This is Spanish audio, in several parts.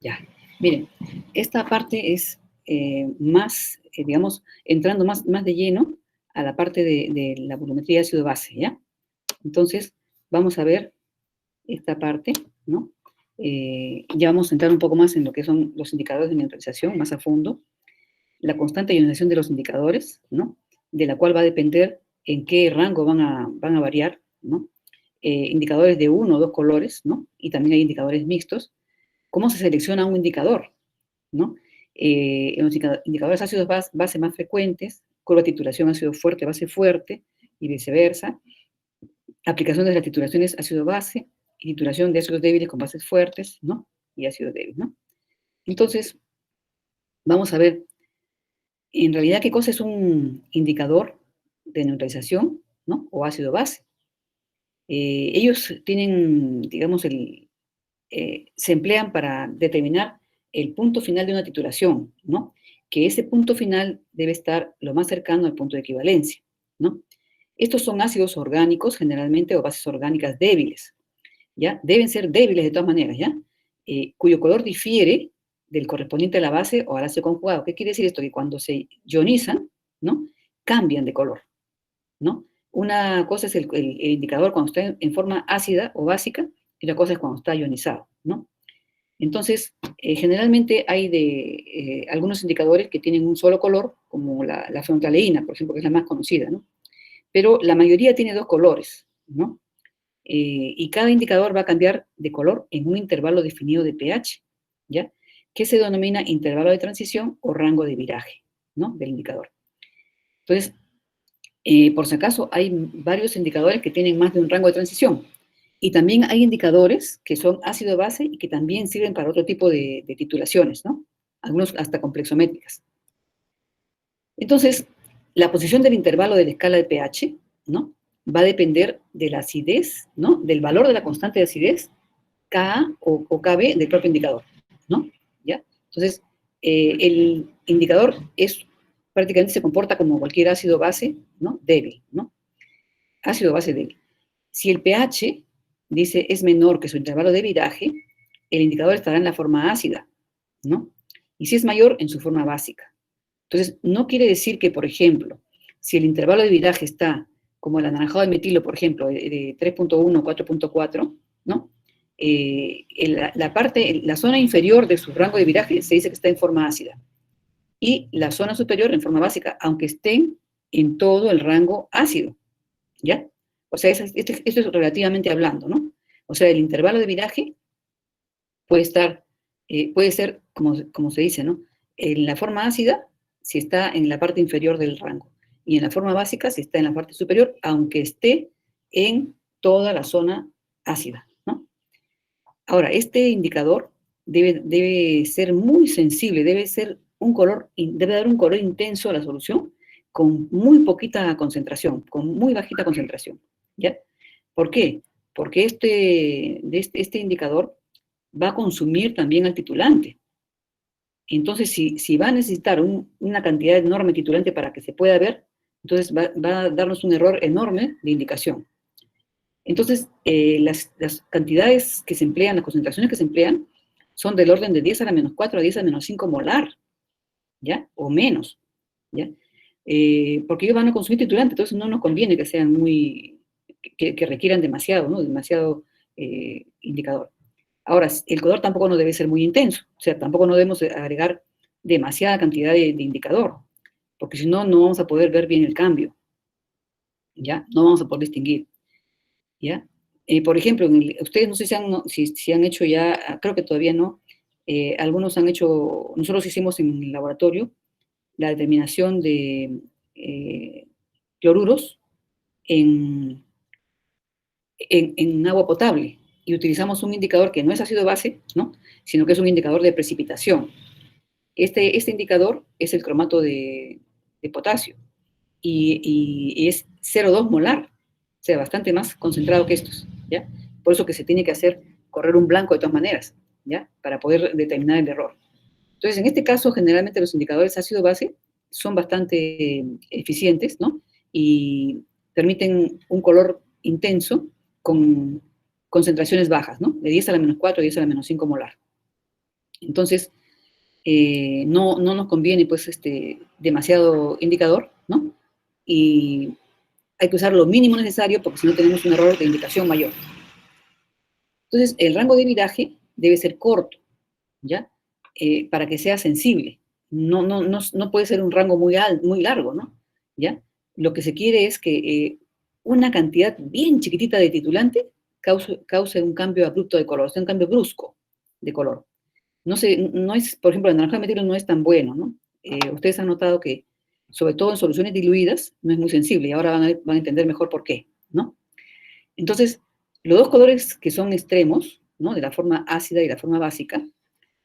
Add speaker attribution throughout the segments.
Speaker 1: Ya, miren, esta parte es más, digamos, entrando más de lleno a la parte de la volumetría ácido-base, ¿ya? Entonces, vamos a ver esta parte, ¿no? Ya vamos a entrar un poco más en lo que son los indicadores de neutralización, más a fondo, la constante ionización de los indicadores, ¿no? De la cual va a depender en qué rango van a variar, ¿no? Indicadores de uno o dos colores, ¿no? Y también hay indicadores mixtos. ¿Cómo se selecciona un indicador? ¿No? En los indicadores ácidos base más frecuentes, curva de titulación ácido fuerte, base fuerte, y viceversa. Aplicación de las titulaciones ácido-base y titulación de ácidos débiles con bases fuertes, ¿no? Y ácidos débiles, ¿no? Entonces, vamos a ver, en realidad, ¿qué cosa es un indicador de neutralización, ¿no? O ácido-base. Ellos tienen, digamos, se emplean para determinar el punto final de una titulación, ¿no? Que ese punto final debe estar lo más cercano al punto de equivalencia, ¿no? Estos son ácidos orgánicos generalmente o bases orgánicas débiles, ¿ya? Deben ser débiles de todas maneras, ¿ya? Cuyo color difiere del correspondiente a la base o al ácido conjugado. ¿Qué quiere decir esto? Que cuando se ionizan, ¿no? Cambian de color, ¿no? Una cosa es el indicador cuando está en forma ácida o básica y otra cosa es cuando está ionizado, ¿no? Entonces, generalmente hay algunos indicadores que tienen un solo color, como la frontaleína, por ejemplo, que es la más conocida, ¿no? Pero la mayoría tiene dos colores, ¿no? Y cada indicador va a cambiar de color en un intervalo definido de pH, ¿ya? Que se denomina intervalo de transición o rango de viraje, ¿no? Del indicador. Entonces, por si acaso, hay varios indicadores que tienen más de un rango de transición. Y también hay indicadores que son ácido-base y que también sirven para otro tipo de titulaciones, ¿no? Algunos hasta complexométricas. Entonces, la posición del intervalo de la escala de pH, ¿no? Va a depender de la acidez, ¿no? Del valor de la constante de acidez, Ka o Kb del propio indicador, ¿no? ¿Ya? Entonces, el indicador prácticamente se comporta como cualquier ácido base, ¿no? Débil, ¿no? Ácido base débil. Si el pH, dice, es menor que su intervalo de viraje, el indicador estará en la forma ácida, ¿no? Y si es mayor, en su forma básica. Entonces, no quiere decir que, por ejemplo, si el intervalo de viraje está como el anaranjado de metilo, por ejemplo, de 3.1 o 4.4, ¿no? La zona inferior de su rango de viraje se dice que está en forma ácida. Y la zona superior en forma básica, aunque estén en todo el rango ácido, ¿ya? O sea, esto es relativamente hablando, ¿no? O sea, el intervalo de viraje puede ser, como se dice, ¿no? En la forma ácida, si está en la parte inferior del rango, y en la forma básica, si está en la parte superior, aunque esté en toda la zona ácida, ¿no? Ahora, este indicador debe ser muy sensible, debe dar un color intenso a la solución con muy poquita concentración, con muy bajita concentración, ¿ya? ¿Por qué? Porque este indicador va a consumir también al titulante. Entonces, si va a necesitar una cantidad enorme de titulante para que se pueda ver, entonces va a darnos un error enorme de indicación. Entonces, las cantidades que se emplean, las concentraciones que se emplean, son del orden de 10 a la menos 4 a 10 a la menos 5 molar, ¿ya? O menos, ¿ya? Porque ellos van a consumir titulante, entonces no nos conviene que sean que requieran demasiado, ¿no? Demasiado indicador. Ahora, el color tampoco no debe ser muy intenso, o sea, tampoco no debemos agregar demasiada cantidad de indicador, porque si no, no vamos a poder ver bien el cambio, ¿ya? No vamos a poder distinguir, ¿ya? Por ejemplo, ustedes no sé si han hecho ya, creo que todavía no, algunos han hecho, nosotros hicimos en el laboratorio la determinación de cloruros en, en agua potable y utilizamos un indicador que no es ácido base, ¿no? Sino que es un indicador de precipitación. Este indicador es el cromato de potasio y es 0,2 molar, o sea, bastante más concentrado que estos, ¿ya? Por eso que se tiene que hacer correr un blanco de todas maneras, ¿ya? Para poder determinar el error. Entonces, en este caso, generalmente los indicadores ácido-base son bastante eficientes, ¿no? Y permiten un color intenso con concentraciones bajas, ¿no? De 10 a la menos 4 a 10 a la menos 5 molar. Entonces, no nos conviene, pues, demasiado indicador, ¿no? Y hay que usar lo mínimo necesario porque si no tenemos un error de indicación mayor. Entonces, el rango de viraje debe ser corto, ¿ya? Para que sea sensible. No puede ser un rango muy largo, ¿no? ¿Ya? Lo que se quiere es que una cantidad bien chiquitita de titulante cause un cambio abrupto de color, o sea, un cambio brusco de color. No es, por ejemplo, el naranjado metilo no es tan bueno, ¿no? Ustedes han notado que, sobre todo en soluciones diluidas, no es muy sensible y ahora van a entender mejor por qué, ¿no? Entonces, los dos colores que son extremos, ¿no? De la forma ácida y la forma básica,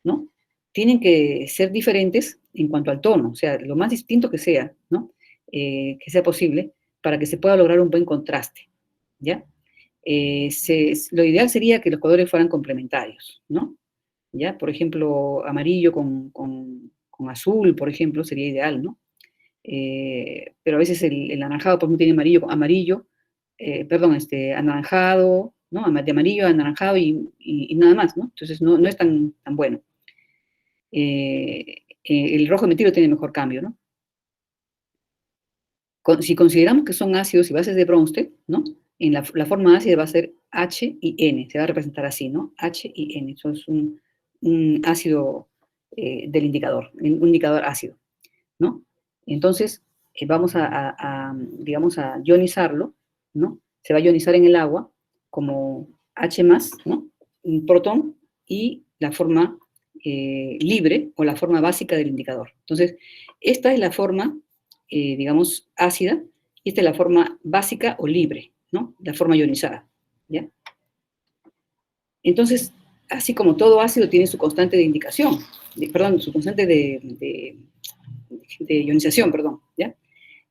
Speaker 1: ¿no? Tienen que ser diferentes en cuanto al tono, o sea, lo más distinto que sea, ¿no? Que sea posible para que se pueda lograr un buen contraste, ¿ya? Lo ideal sería que los colores fueran complementarios, ¿no? ¿Ya? Por ejemplo, amarillo con azul, por ejemplo, sería ideal, ¿no? Pero a veces el anaranjado, por ejemplo, tiene amarillo, perdón, anaranjado, ¿no? De amarillo a anaranjado y nada más, ¿no? Entonces no es tan bueno. El rojo metilo tiene mejor cambio, ¿no? Si consideramos que son ácidos y bases de Bronsted, ¿no? En la forma ácida va a ser H y N, se va a representar así, ¿no? H y N, eso es un ácido del indicador, un indicador ácido, ¿no? Entonces, vamos digamos, a ionizarlo, ¿no? Se va a ionizar en el agua como H+, ¿no? Un protón y la forma libre o la forma básica del indicador. Entonces, esta es la forma, digamos, ácida y esta es la forma básica o libre, ¿no? La forma ionizada, ¿ya? Entonces, así como todo ácido tiene su constante de indicación, perdón, su constante de ionización, perdón, ¿ya?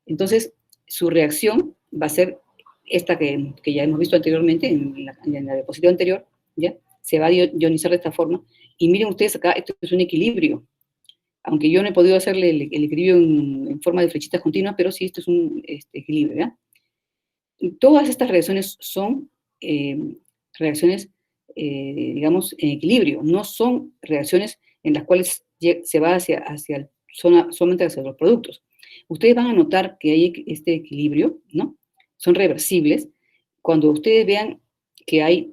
Speaker 1: Entonces, su reacción va a ser esta que ya hemos visto anteriormente, en la diapositiva anterior, ¿ya? Se va a ionizar de esta forma. Y miren ustedes acá, esto es un equilibrio. Aunque yo no he podido hacerle el equilibrio en forma de flechitas continuas, pero sí, esto es un equilibrio, ¿ya? Y todas estas reacciones son reacciones, digamos, en equilibrio. No son reacciones en las cuales se va solamente hacia los productos. Ustedes van a notar que hay este equilibrio, ¿no? Son reversibles. Cuando ustedes vean que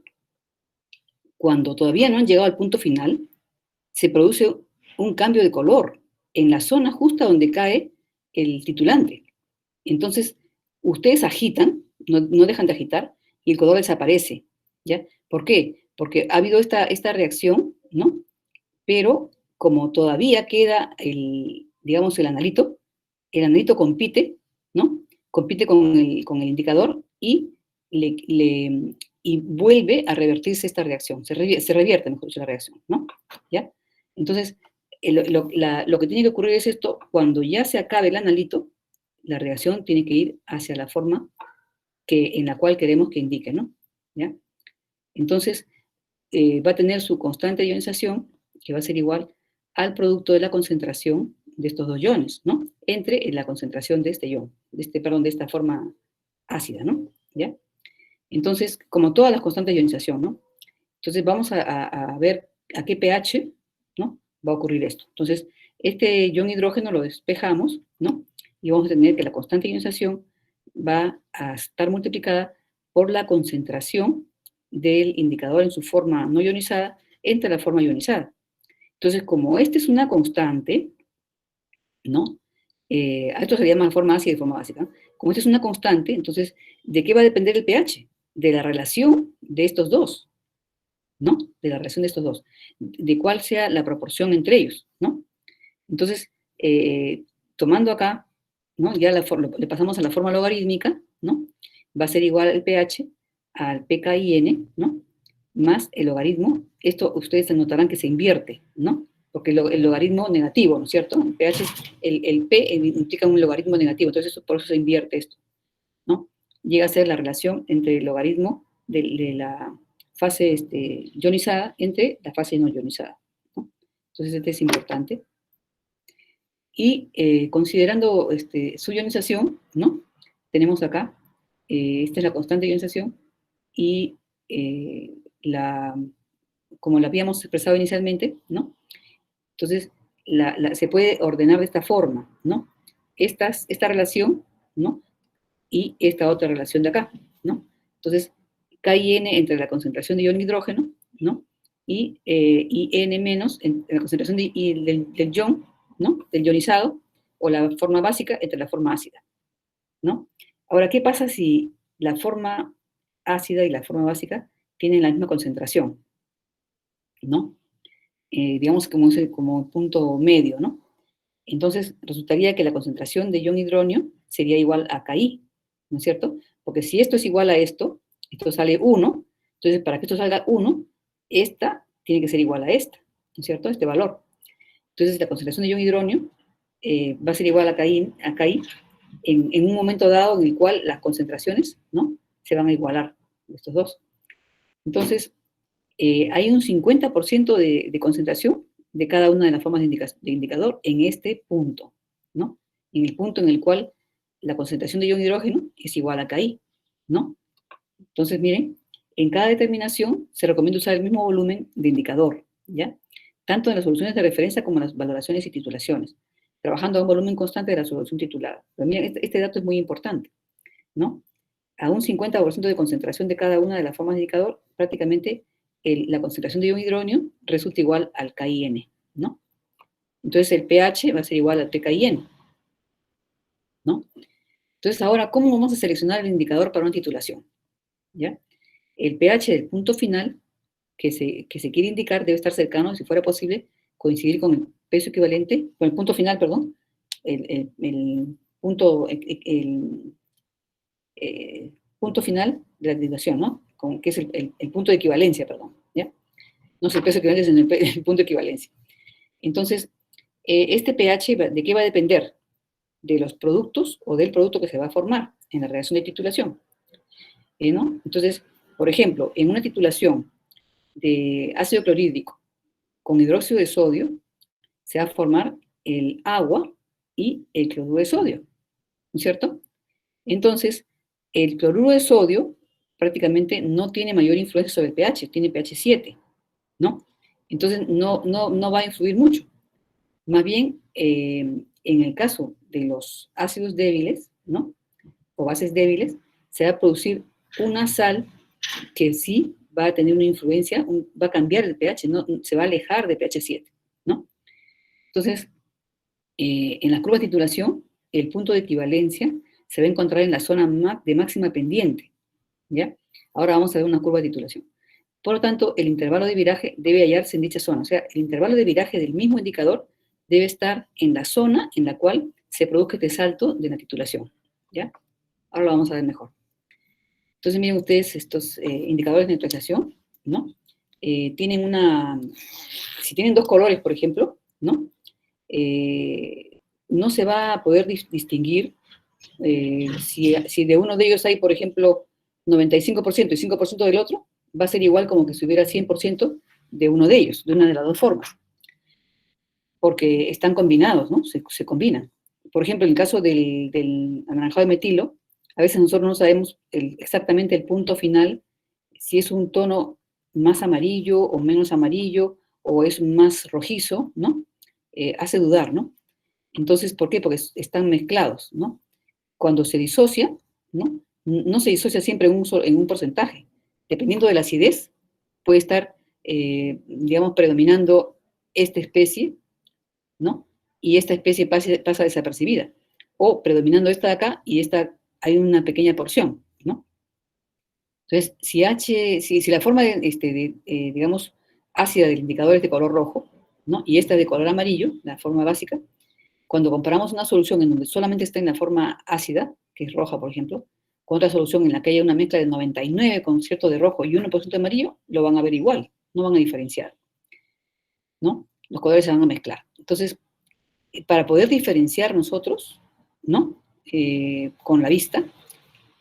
Speaker 1: cuando todavía no han llegado al punto final, se produce un cambio de color en la zona justa donde cae el titulante. Entonces, ustedes agitan, no dejan de agitar, y el color desaparece, ¿ya? ¿Por qué? Porque ha habido esta reacción, ¿no? Pero como todavía queda digamos, el analito compite, ¿no? Compite con el indicador y vuelve a revertirse esta reacción. Se revierte, mejor dicho, la reacción, ¿no? ¿Ya? Entonces, lo que tiene que ocurrir es esto, cuando ya se acabe el analito, la reacción tiene que ir hacia la forma en la cual queremos que indique, ¿no? ¿Ya? Entonces, va a tener su constante ionización, que va a ser igual al producto de la concentración de estos dos iones, ¿no? Entre la concentración de este ion, de esta forma ácida, ¿no? ¿Ya? Entonces, como todas las constantes de ionización, ¿no? Entonces, vamos a ver a qué pH, ¿no? Va a ocurrir esto. Entonces, este ion hidrógeno lo despejamos, ¿no? Y vamos a tener que la constante de ionización va a estar multiplicada por la concentración del indicador en su forma no ionizada entre la forma ionizada. Entonces, como esta es una constante, ¿no? Esto se llama forma ácida y forma básica. Como esta es una constante, entonces, ¿de qué va a depender el pH? De la relación de estos dos, ¿no? De la relación de estos dos, de cuál sea la proporción entre ellos, ¿no? Entonces, tomando acá, ¿no? Ya le pasamos a la forma logarítmica, ¿no? Va a ser igual al pH, al pKin, ¿no? Más el logaritmo. Esto ustedes notarán que se invierte, ¿no? Porque el logaritmo negativo, ¿no es cierto? El pH, el P implica un logaritmo negativo, entonces por eso se invierte esto, ¿no? Llega a ser la relación entre el logaritmo de la fase ionizada entre la fase no ionizada, ¿no? Entonces este es importante. Y considerando su ionización, ¿no? Tenemos acá, esta es la constante de ionización y como lo habíamos expresado inicialmente, ¿no? Entonces, se puede ordenar de esta forma, ¿no? Esta relación, ¿no? Y esta otra relación de acá, ¿no? Entonces, K y N entre la concentración de ion hidrógeno, ¿no? Y N menos en la concentración del ion, ¿no? Del ionizado, o la forma básica entre la forma ácida, ¿no? Ahora, ¿qué pasa si la forma ácida y la forma básica tienen la misma concentración, ¿no? Digamos como punto medio, ¿no? Entonces, resultaría que la concentración de ion hidrógeno sería igual a KI, ¿no es cierto? Porque si esto es igual a esto sale 1, entonces para que esto salga 1, esta tiene que ser igual a esta, ¿no es cierto? Este valor. Entonces, la concentración de ion hidrógeno va a ser igual a KI en un momento dado en el cual las concentraciones, ¿no? Se van a igualar, estos dos. Entonces, hay un 50% de concentración de cada una de las formas de indicador en este punto, ¿no? En el punto en el cual la concentración de ion hidrógeno es igual a KI, ¿no? Entonces, miren, en cada determinación se recomienda usar el mismo volumen de indicador, ¿ya? Tanto en las soluciones de referencia como en las valoraciones y titulaciones, trabajando a un volumen constante de la solución titulada. Pero miren, este dato es muy importante, ¿no? A un 50% de concentración de cada una de las formas de indicador, prácticamente la concentración de ion hidrógeno resulta igual al KIN, ¿no? Entonces el pH va a ser igual al pKIN, ¿no? Entonces ahora, ¿cómo vamos a seleccionar el indicador para una titulación? ¿Ya? El pH del punto final que se quiere indicar debe estar cercano, si fuera posible, coincidir con el peso equivalente, con el punto final, perdón, el punto, punto final de la titulación, ¿no? Que es el punto de equivalencia, perdón, ¿ya? No es el peso equivalente, sino el punto de equivalencia. Entonces, este pH, ¿de qué va a depender? De los productos o del producto que se va a formar en la reacción de titulación, ¿no? Entonces, por ejemplo, en una titulación de ácido clorhídrico con hidróxido de sodio, se va a formar el agua y el cloruro de sodio, ¿no es cierto? Entonces, el cloruro de sodio prácticamente no tiene mayor influencia sobre el pH, tiene pH 7, ¿no? Entonces, no va a influir mucho. Más bien, en el caso de los ácidos débiles, ¿no? O bases débiles, se va a producir una sal que sí va a tener una influencia, va a cambiar el pH, ¿no? Se va a alejar de pH 7, ¿no? Entonces, en la curva de titulación, el punto de equivalencia se va a encontrar en la zona de máxima pendiente, ¿ya? Ahora vamos a ver una curva de titulación. Por lo tanto, el intervalo de viraje debe hallarse en dicha zona. O sea, el intervalo de viraje del mismo indicador debe estar en la zona en la cual se produzca este salto de la titulación, ¿ya? Ahora lo vamos a ver mejor. Entonces, miren ustedes estos indicadores de neutralización, ¿no? Tienen si tienen dos colores, por ejemplo, ¿no? No se va a poder distinguir si de uno de ellos hay, por ejemplo, 95% y 5% del otro, va a ser igual como que si hubiera 100% de uno de ellos, de una de las dos formas, porque están combinados, ¿no? Se combinan. Por ejemplo, en el caso del anaranjado de metilo, a veces nosotros no sabemos exactamente el punto final, si es un tono más amarillo o menos amarillo, o es más rojizo, ¿no? Hace dudar, ¿no? Entonces, ¿por qué? Porque están mezclados, ¿no? Cuando se disocia, ¿no? No se disocia siempre en un porcentaje. Dependiendo de la acidez, puede estar, digamos, predominando esta especie, ¿no? Y esta especie pasa desapercibida. O predominando esta de acá y esta hay una pequeña porción, ¿no? Entonces, si la forma, digamos, ácida del indicador es de color rojo, ¿no? Y esta de color amarillo, la forma básica, cuando comparamos una solución en donde solamente está en la forma ácida, que es roja, por ejemplo, con otra solución en la que haya una mezcla de 99 con cierto de rojo y 1% de amarillo, lo van a ver igual, no van a diferenciar, ¿no? Los colores se van a mezclar. Entonces, para poder diferenciar nosotros, ¿no? Con la vista,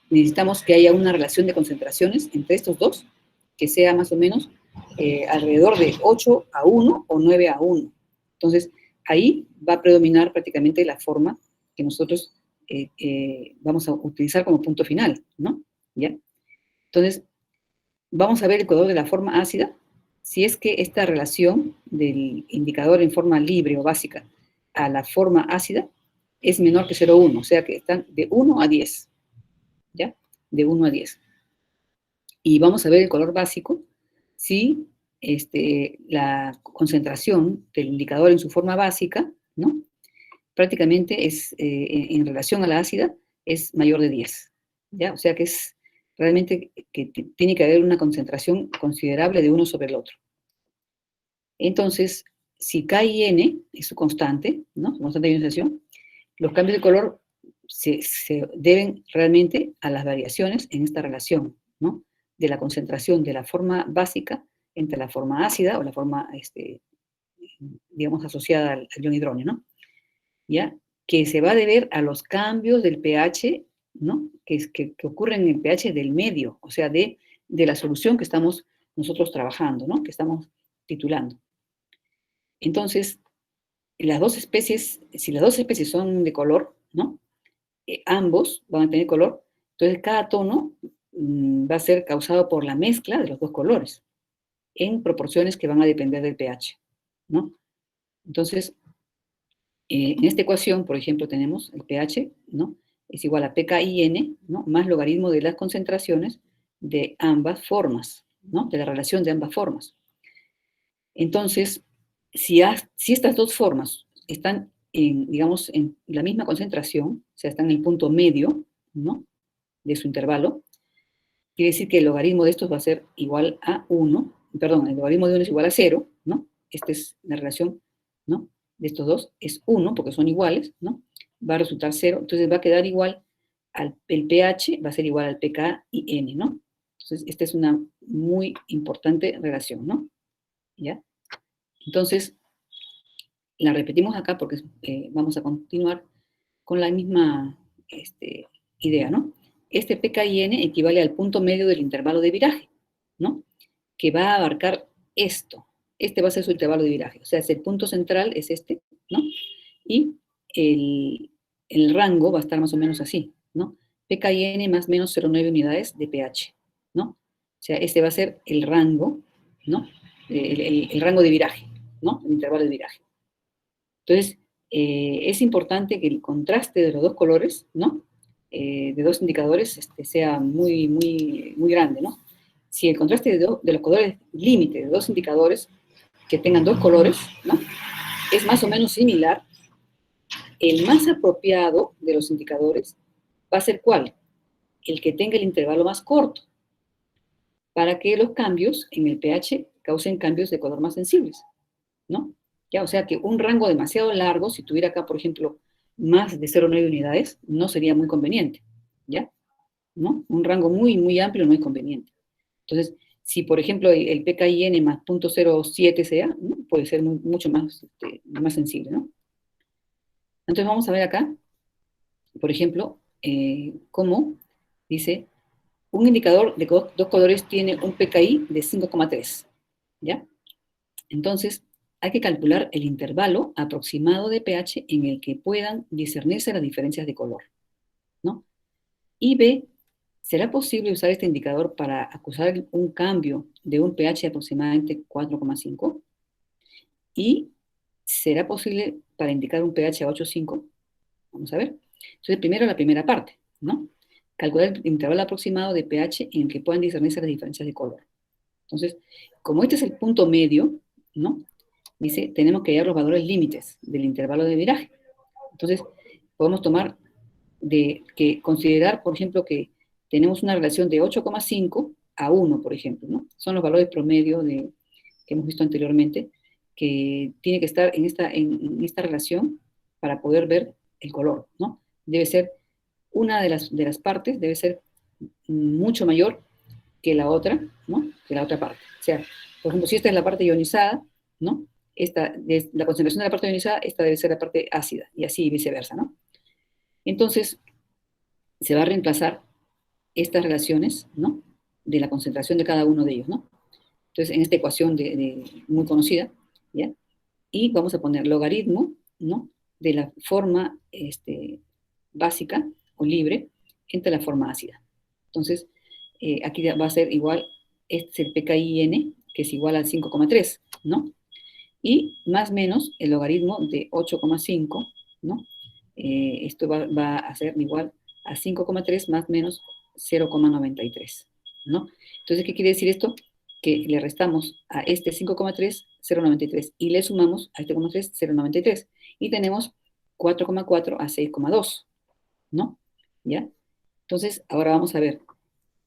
Speaker 1: necesitamos que haya una relación de concentraciones entre estos dos, que sea más o menos alrededor de 8:1 o 9:1. Entonces, ahí va a predominar prácticamente la forma que nosotros vamos a utilizar como punto final, ¿no? ¿Ya? Entonces, vamos a ver el color de la forma ácida, si es que esta relación del indicador en forma libre o básica a la forma ácida es menor que 0,1, o sea que están de 1 a 10, ¿ya? De 1 a 10. Y vamos a ver el color básico si la concentración del indicador en su forma básica, ¿no? Prácticamente es, en relación a la ácida, es mayor de 10, ¿ya? O sea que es realmente que tiene que haber una concentración considerable de uno sobre el otro. Entonces, si K y N es su constante, ¿no? Su constante de ionización, los cambios de color se deben realmente a las variaciones en esta relación, ¿no? De la concentración de la forma básica entre la forma ácida o la forma, digamos, asociada al ion hidrógeno, ¿no? ¿Ya? Que se va a deber a los cambios del pH, ¿no? Que ocurren en el pH del medio, o sea, de la solución que estamos nosotros trabajando, ¿no? Que estamos titulando. Entonces, las dos especies, si las dos especies son de color, ¿no? Ambos van a tener color, entonces cada tono va a ser causado por la mezcla de los dos colores, en proporciones que van a depender del pH, ¿no? Entonces, en esta ecuación, por ejemplo, tenemos el pH, ¿no? Es igual a pKIN, ¿no? Más logaritmo de las concentraciones de ambas formas, ¿no? De la relación de ambas formas. Entonces, si estas dos formas están digamos, en la misma concentración, o sea, están en el punto medio, ¿no? De su intervalo, quiere decir que el logaritmo de estos va a ser igual a 1, perdón, el logaritmo de 1 es igual a 0, ¿no? Esta es la relación, ¿no? De estos dos, es 1, porque son iguales, ¿no? Va a resultar 0, entonces va a quedar igual, el pH va a ser igual al pK y N, ¿no? Entonces, esta es una muy importante relación, ¿no? ¿Ya? Entonces, la repetimos acá porque vamos a continuar con la misma idea, ¿no? Este pKIN equivale al punto medio del intervalo de viraje, ¿no? Que va a abarcar esto. Este va a ser su intervalo de viraje. O sea, el punto central es este, ¿no? Y el rango va a estar más o menos así, ¿no? pKIN más menos 0,9 unidades de pH, ¿no? O sea, este va a ser el rango, ¿no? El rango de viraje, ¿no? El intervalo de viraje. Entonces, es importante que el contraste de los dos colores, ¿no? De dos indicadores sea muy, muy, muy grande, ¿no? Si el contraste de los colores límite de dos indicadores que tengan dos colores, ¿no? Es más o menos similar, el más apropiado de los indicadores va a ser ¿cuál? El que tenga el intervalo más corto, para que los cambios en el pH causen cambios de color más sensibles, ¿no? ¿Ya? O sea que un rango demasiado largo, si tuviera acá, por ejemplo, más de 0,9 unidades, no sería muy conveniente, ¿ya? ¿No? Un rango muy, muy amplio no es conveniente. Entonces, si por ejemplo el pKIN más 0,07 sea, ¿no? Puede ser mucho más, más sensible, ¿no? Entonces vamos a ver acá, por ejemplo, cómo dice, un indicador de dos colores tiene un pKi de 5,3, ¿ya? Entonces, hay que calcular el intervalo aproximado de pH en el que puedan discernirse las diferencias de color, ¿no? Y B, ¿será posible usar este indicador para acusar un cambio de un pH de aproximadamente 4,5? ¿Y será posible para indicar un pH a 8,5? Vamos a ver. Entonces, primero la primera parte, ¿no? Calcular el intervalo aproximado de pH en el que puedan discernirse las diferencias de color. Entonces, como este es el punto medio, ¿no? Dice, tenemos que hallar los valores límites del intervalo de viraje. Entonces, podemos considerar, por ejemplo, que tenemos una relación de 8,5 a 1, por ejemplo, ¿no? Son los valores promedio que hemos visto anteriormente, que tiene que estar en esta relación para poder ver el color, ¿no? Debe ser, una de las partes debe ser mucho mayor que la otra, ¿no? Que la otra parte. O sea, por ejemplo, si esta es la parte ionizada, ¿no? La concentración de la parte ionizada, esta debe ser la parte ácida, y así viceversa, ¿no? Entonces, se va a reemplazar estas relaciones, ¿no? De la concentración de cada uno de ellos, ¿no? Entonces, en esta ecuación muy conocida, ¿ya? Y vamos a poner logaritmo, ¿no? De la forma básica o libre entre la forma ácida. Entonces, aquí va a ser igual, este es el pKIN, que es igual al 5,3, ¿no? Y más o menos el logaritmo de 8,5, ¿no? Esto va a ser igual a 5,3 más o menos 0,93, ¿no? Entonces, ¿qué quiere decir esto? Que le restamos a este 5,3, 0,93, y le sumamos a este 0,3, 0,93, y tenemos 4,4 a 6,2, ¿no? ¿Ya? Entonces, ahora vamos a ver,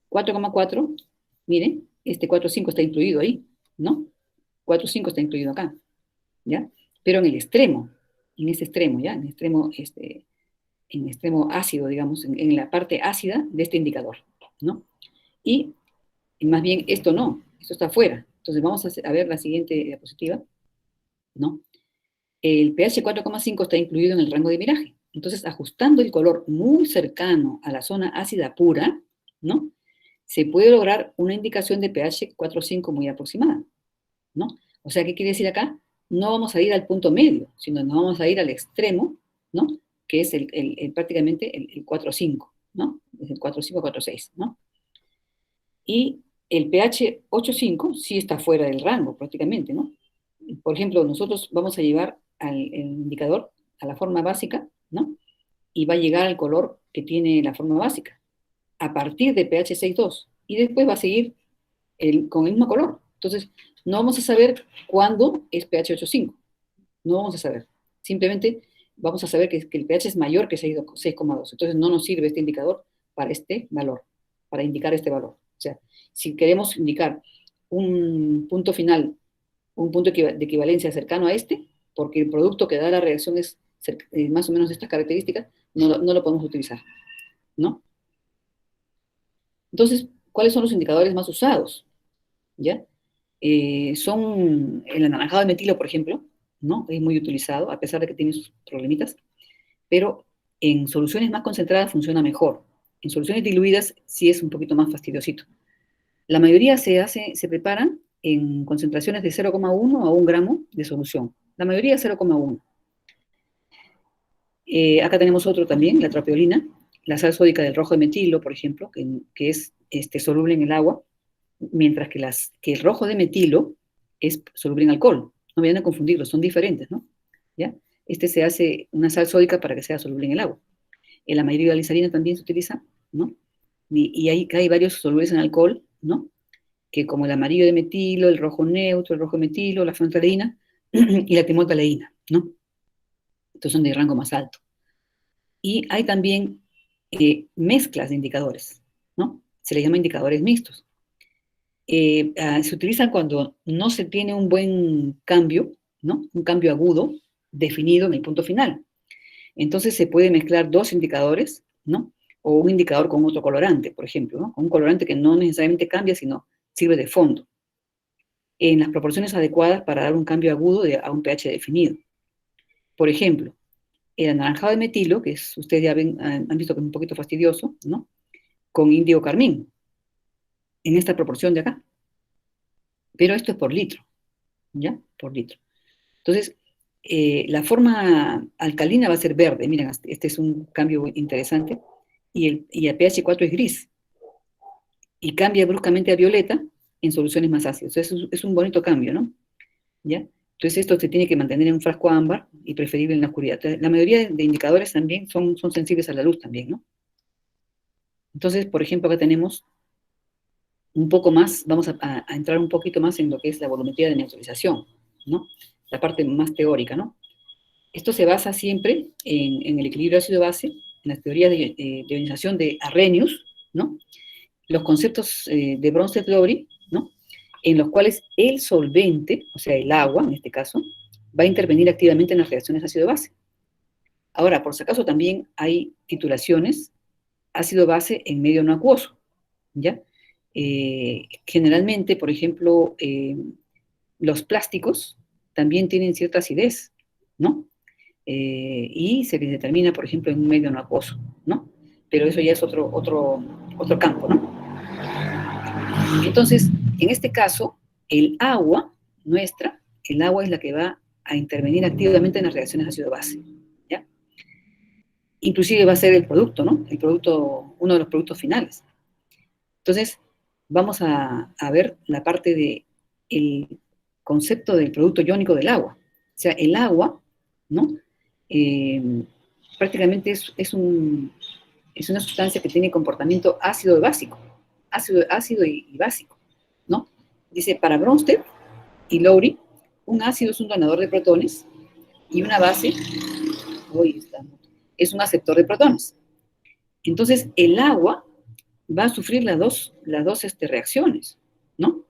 Speaker 1: 4,4, miren, este 4,5 está incluido ahí, ¿no? 4,5 está incluido acá, ¿ya? Pero en el extremo, en este extremo, ¿ya? En el extremo ácido, digamos, en la parte ácida de este indicador, ¿no? Y más bien esto no, esto está afuera. Entonces vamos a ver la siguiente diapositiva, ¿no? El pH 4,5 está incluido en el rango de miraje. Entonces, ajustando el color muy cercano a la zona ácida pura, ¿no? Se puede lograr una indicación de pH 4,5 muy aproximada, ¿no? O sea, ¿qué quiere decir acá? No vamos a ir al punto medio, sino nos vamos a ir al extremo, ¿no? Que es prácticamente el 4,5, ¿no? Es el 4,5, 4,6, ¿no? Y el pH 8,5 sí está fuera del rango prácticamente, ¿no? Por ejemplo, nosotros vamos a llevar el indicador a la forma básica, ¿no? Y va a llegar al color que tiene la forma básica, a partir de pH 6,2. Y después va a seguir con el mismo color. Entonces, no vamos a saber cuándo es pH 8,5. No vamos a saber. Simplemente vamos a saber que el pH es mayor que 6,2. Entonces, no nos sirve este indicador para este valor, para indicar este valor. O sea, si queremos indicar un punto final, un punto de equivalencia cercano a este, porque el producto que da la reacción es más o menos de estas características, no lo podemos utilizar, ¿no? Entonces, ¿cuáles son los indicadores más usados? ¿Ya? Son el anaranjado de metilo, por ejemplo, ¿no? Es muy utilizado, a pesar de que tiene sus problemitas, pero en soluciones más concentradas funciona mejor. En soluciones diluidas sí es un poquito más fastidiosito. La mayoría se preparan en concentraciones de 0,1 a 1 gramo de solución. La mayoría 0,1. Acá tenemos otro también, la tropeolina, la sal sódica del rojo de metilo, por ejemplo, que es soluble en el agua, mientras que el rojo de metilo es soluble en alcohol. No vayan a confundirlos, son diferentes, ¿no? ¿Ya? Se hace una sal sódica para que sea soluble en el agua. El amarillo de glicerina también se utiliza, ¿no? Y hay varios solubles en alcohol, ¿no? Que como el amarillo de metilo, el rojo neutro, el rojo de metilo, la fenolftaleína y la timoltaleína, ¿no? Estos son de rango más alto. Y hay también mezclas de indicadores, ¿no? Se les llama indicadores mixtos. Se utilizan cuando no se tiene un buen cambio, ¿no? Un cambio agudo definido en el punto final. Entonces se puede mezclar dos indicadores, ¿no? O un indicador con otro colorante, por ejemplo, ¿no? Con un colorante que no necesariamente cambia, sino sirve de fondo, en las proporciones adecuadas para dar un cambio agudo a un pH definido. Por ejemplo, el anaranjado de metilo, que ustedes ya han visto que es un poquito fastidioso, ¿no? Con índigo carmín, en esta proporción de acá. Pero esto es por litro, ¿ya? Por litro. Entonces, la forma alcalina va a ser verde. Miren, este es un cambio interesante. Y el pH 4 es gris. Y cambia bruscamente a violeta en soluciones más ácidas. Es un bonito cambio, ¿no? ¿Ya? Entonces, esto se tiene que mantener en un frasco ámbar y preferible en la oscuridad. Entonces, la mayoría de indicadores también son sensibles a la luz también, ¿no? Entonces, por ejemplo, acá tenemos un poco más, vamos a entrar un poquito más en lo que es la volumetría de neutralización, ¿no? La parte más teórica, ¿no? Esto se basa siempre en el equilibrio ácido-base, en las teorías de ionización de Arrhenius, ¿no? Los conceptos de Bronsted-Lowry, ¿no? En los cuales el solvente, o sea, el agua en este caso, va a intervenir activamente en las reacciones ácido-base. Ahora, por si acaso, también hay titulaciones ácido-base en medio no acuoso, ¿ya? Generalmente, por ejemplo, los plásticos también tienen cierta acidez, ¿no? Y se les determina, por ejemplo, en un medio no acuoso, ¿no? Pero eso ya es otro campo, ¿no? Entonces, en este caso, el agua nuestra, el agua es la que va a intervenir activamente en las reacciones ácido-base, ¿ya? Inclusive va a ser el producto, ¿no? El producto, uno de los productos finales. Entonces, vamos a ver la parte el concepto del producto iónico del agua. O sea, el agua, ¿no? Prácticamente es una sustancia que tiene comportamiento ácido y básico, ácido y básico, ¿no? Dice, para Bronsted y Lowry, un ácido es un donador de protones y una base es un aceptor de protones. Entonces, el agua va a sufrir las dos reacciones, ¿no?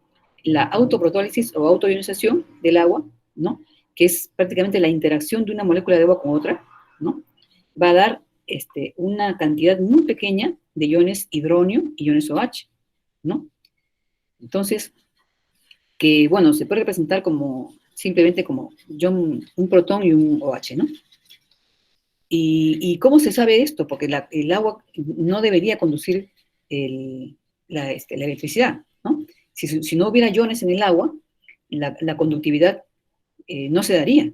Speaker 1: La autoprotólisis o autoionización del agua, ¿no? Que es prácticamente la interacción de una molécula de agua con otra, ¿no? Va a dar una cantidad muy pequeña de iones hidronio y iones OH, ¿no? Entonces, que, bueno, se puede representar como, simplemente como un protón y un OH, ¿no? ¿Y cómo se sabe esto? Porque el agua no debería conducir la electricidad, ¿no? Si no hubiera iones en el agua, la conductividad no se daría.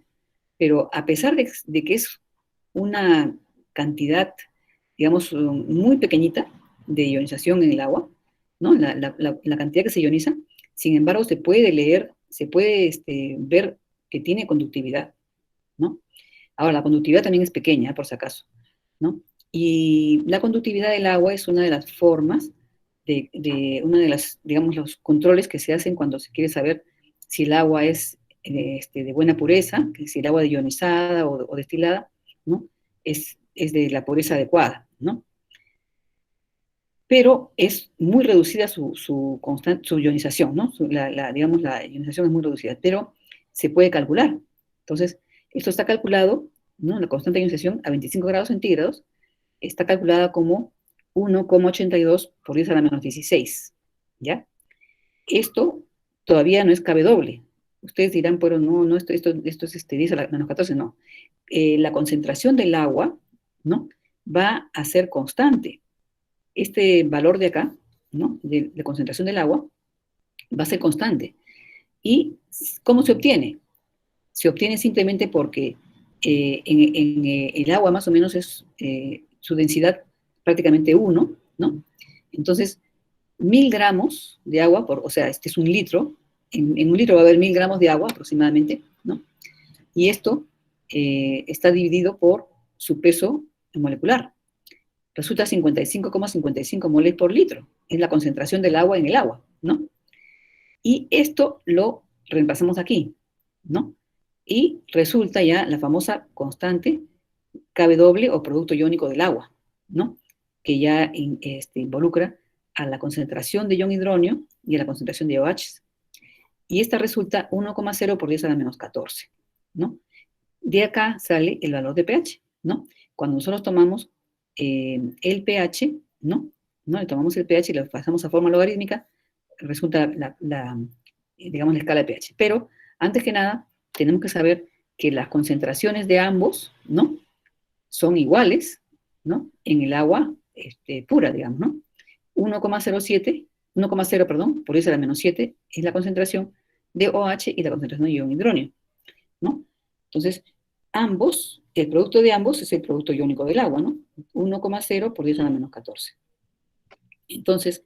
Speaker 1: Pero a pesar de que es una cantidad, digamos, muy pequeñita de ionización en el agua, ¿no? La cantidad que se ioniza, sin embargo, se puede leer, se puede ver que tiene conductividad, ¿no? Ahora, la conductividad también es pequeña, por si acaso, ¿no? Y la conductividad del agua es una de las formas una de las, digamos, los controles que se hacen cuando se quiere saber si el agua es de buena pureza, que si el agua ionizada o destilada, ¿no? Es de la pureza adecuada, ¿no? Pero es muy reducida su ionización, ¿no? Digamos, la ionización es muy reducida, pero se puede calcular. Entonces, esto está calculado, ¿no? La constante de ionización a 25 grados centígrados está calculada como 1,82 por 10 a la menos 16, ¿ya? Esto todavía no es Kw. Ustedes dirán, pero no, esto es 10 a la menos 14, no. La concentración del agua, ¿no? Va a ser constante. Este valor de acá, ¿no? De concentración del agua, va a ser constante. ¿Y cómo se obtiene? Se obtiene simplemente porque el agua más o menos es su densidad prácticamente 1, ¿no? Entonces, 1000 gramos de agua, o sea, este es un litro, en un litro va a haber 1000 gramos de agua aproximadamente, ¿no? Y esto está dividido por su peso molecular. Resulta 55,55 moles por litro. Es la concentración del agua en el agua, ¿no? Y esto lo reemplazamos aquí, ¿no? Y resulta ya la famosa constante Kw o producto iónico del agua, ¿no? Que ya involucra a la concentración de ion hidronio y a la concentración de OH. Y esta resulta 1,0 por 10 a la menos 14, ¿no? De acá sale el valor de pH, ¿no? Cuando nosotros tomamos el pH, ¿no? Le tomamos el pH y lo pasamos a forma logarítmica, resulta digamos, la escala de pH. Pero, antes que nada, tenemos que saber que las concentraciones de ambos, ¿no? Son iguales, ¿no? En el agua pura, digamos, ¿no? 1,07, 1,0, perdón, por eso la menos 7 es la concentración de OH y la concentración de ion hidronio, ¿no? Entonces, el producto de ambos es el producto iónico del agua, ¿no? 1,0 por 10 a la menos 14. Entonces,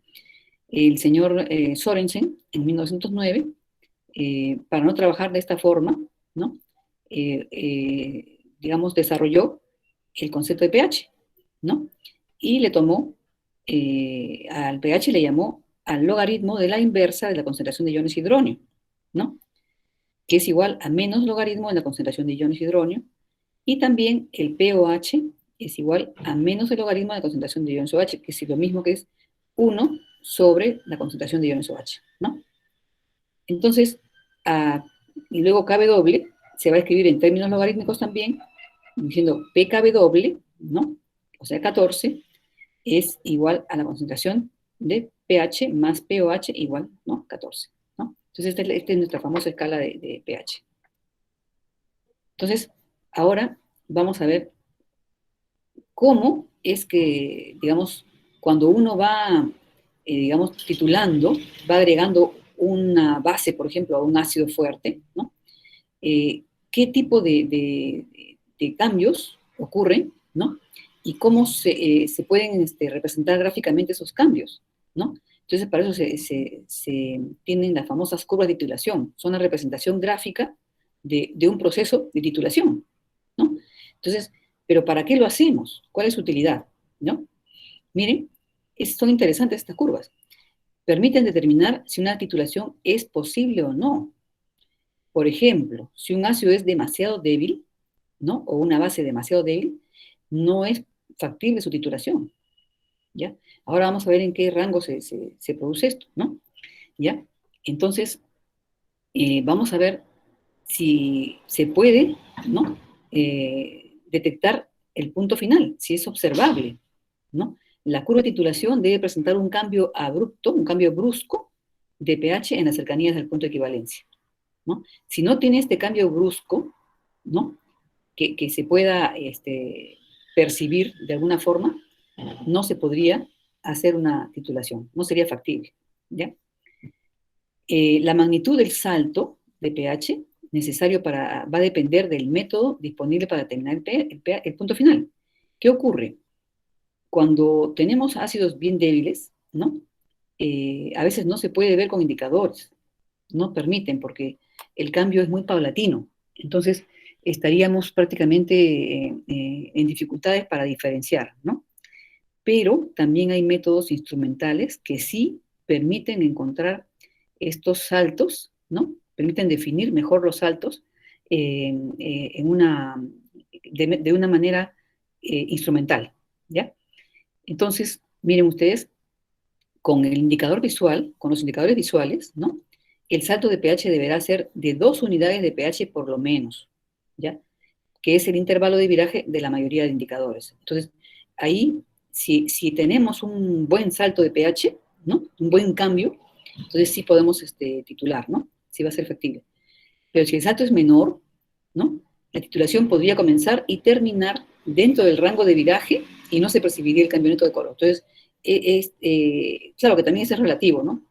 Speaker 1: el señor Sorensen, en 1909, para no trabajar de esta forma, ¿no? Digamos, desarrolló el concepto de pH, ¿no? Y le tomó, al pH le llamó al logaritmo de la inversa de la concentración de iones hidronio, ¿no? Que es igual a menos logaritmo de la concentración de iones hidronio, y también el pOH es igual a menos el logaritmo de la concentración de iones OH, que es lo mismo que es 1 sobre la concentración de iones OH, ¿no? Entonces, y luego Kw se va a escribir en términos logarítmicos también, diciendo pKw, ¿no? O sea, 14 es igual a la concentración de pH más pOH igual, ¿no? 14, ¿no? Entonces, esta es nuestra famosa escala de pH. Entonces, ahora vamos a ver cómo es que, digamos, cuando uno va, digamos, titulando, va agregando una base, por ejemplo, a un ácido fuerte, ¿no? ¿Qué tipo de cambios ocurren, ¿no? Y cómo se pueden representar gráficamente esos cambios, ¿no? Entonces, para eso se tienen las famosas curvas de titulación. Son la representación gráfica de un proceso de titulación, ¿no? Entonces, ¿pero para qué lo hacemos? ¿Cuál es su utilidad? ¿No? Miren, son interesantes estas curvas. Permiten determinar si una titulación es posible o no. Por ejemplo, si un ácido es demasiado débil, ¿no? O una base demasiado débil, no es factible su titulación, ¿ya? Ahora vamos a ver en qué rango se produce esto, ¿no? ¿Ya? Entonces, vamos a ver si se puede, ¿no? Detectar el punto final, si es observable, ¿no? La curva de titulación debe presentar un cambio abrupto, un cambio brusco de pH en las cercanías del punto de equivalencia, ¿no? Si no tiene este cambio brusco, ¿no? Que se pueda percibir de alguna forma, no se podría hacer una titulación, no sería factible, ¿ya? La magnitud del salto de pH necesario va a depender del método disponible para determinar el punto final. ¿Qué ocurre? Cuando tenemos ácidos bien débiles, ¿no? A veces no se puede ver con indicadores, no permiten porque el cambio es muy paulatino. Entonces, estaríamos prácticamente en dificultades para diferenciar, ¿no? Pero también hay métodos instrumentales que sí permiten encontrar estos saltos, ¿no? Permiten definir mejor los saltos en de una manera instrumental, ¿ya? Entonces, miren ustedes, con el indicador visual, con los indicadores visuales, ¿no? El salto de pH deberá ser de 2 unidades de pH por lo menos, ¿ya? Que es el intervalo de viraje de la mayoría de indicadores. Entonces, ahí, si tenemos un buen salto de pH, ¿no? Un buen cambio, entonces sí podemos titular, ¿no? Sí va a ser factible. Pero si el salto es menor, ¿no? La titulación podría comenzar y terminar dentro del rango de viraje y no se percibiría el cambio neto de color. Entonces, claro que también eso es relativo, ¿no?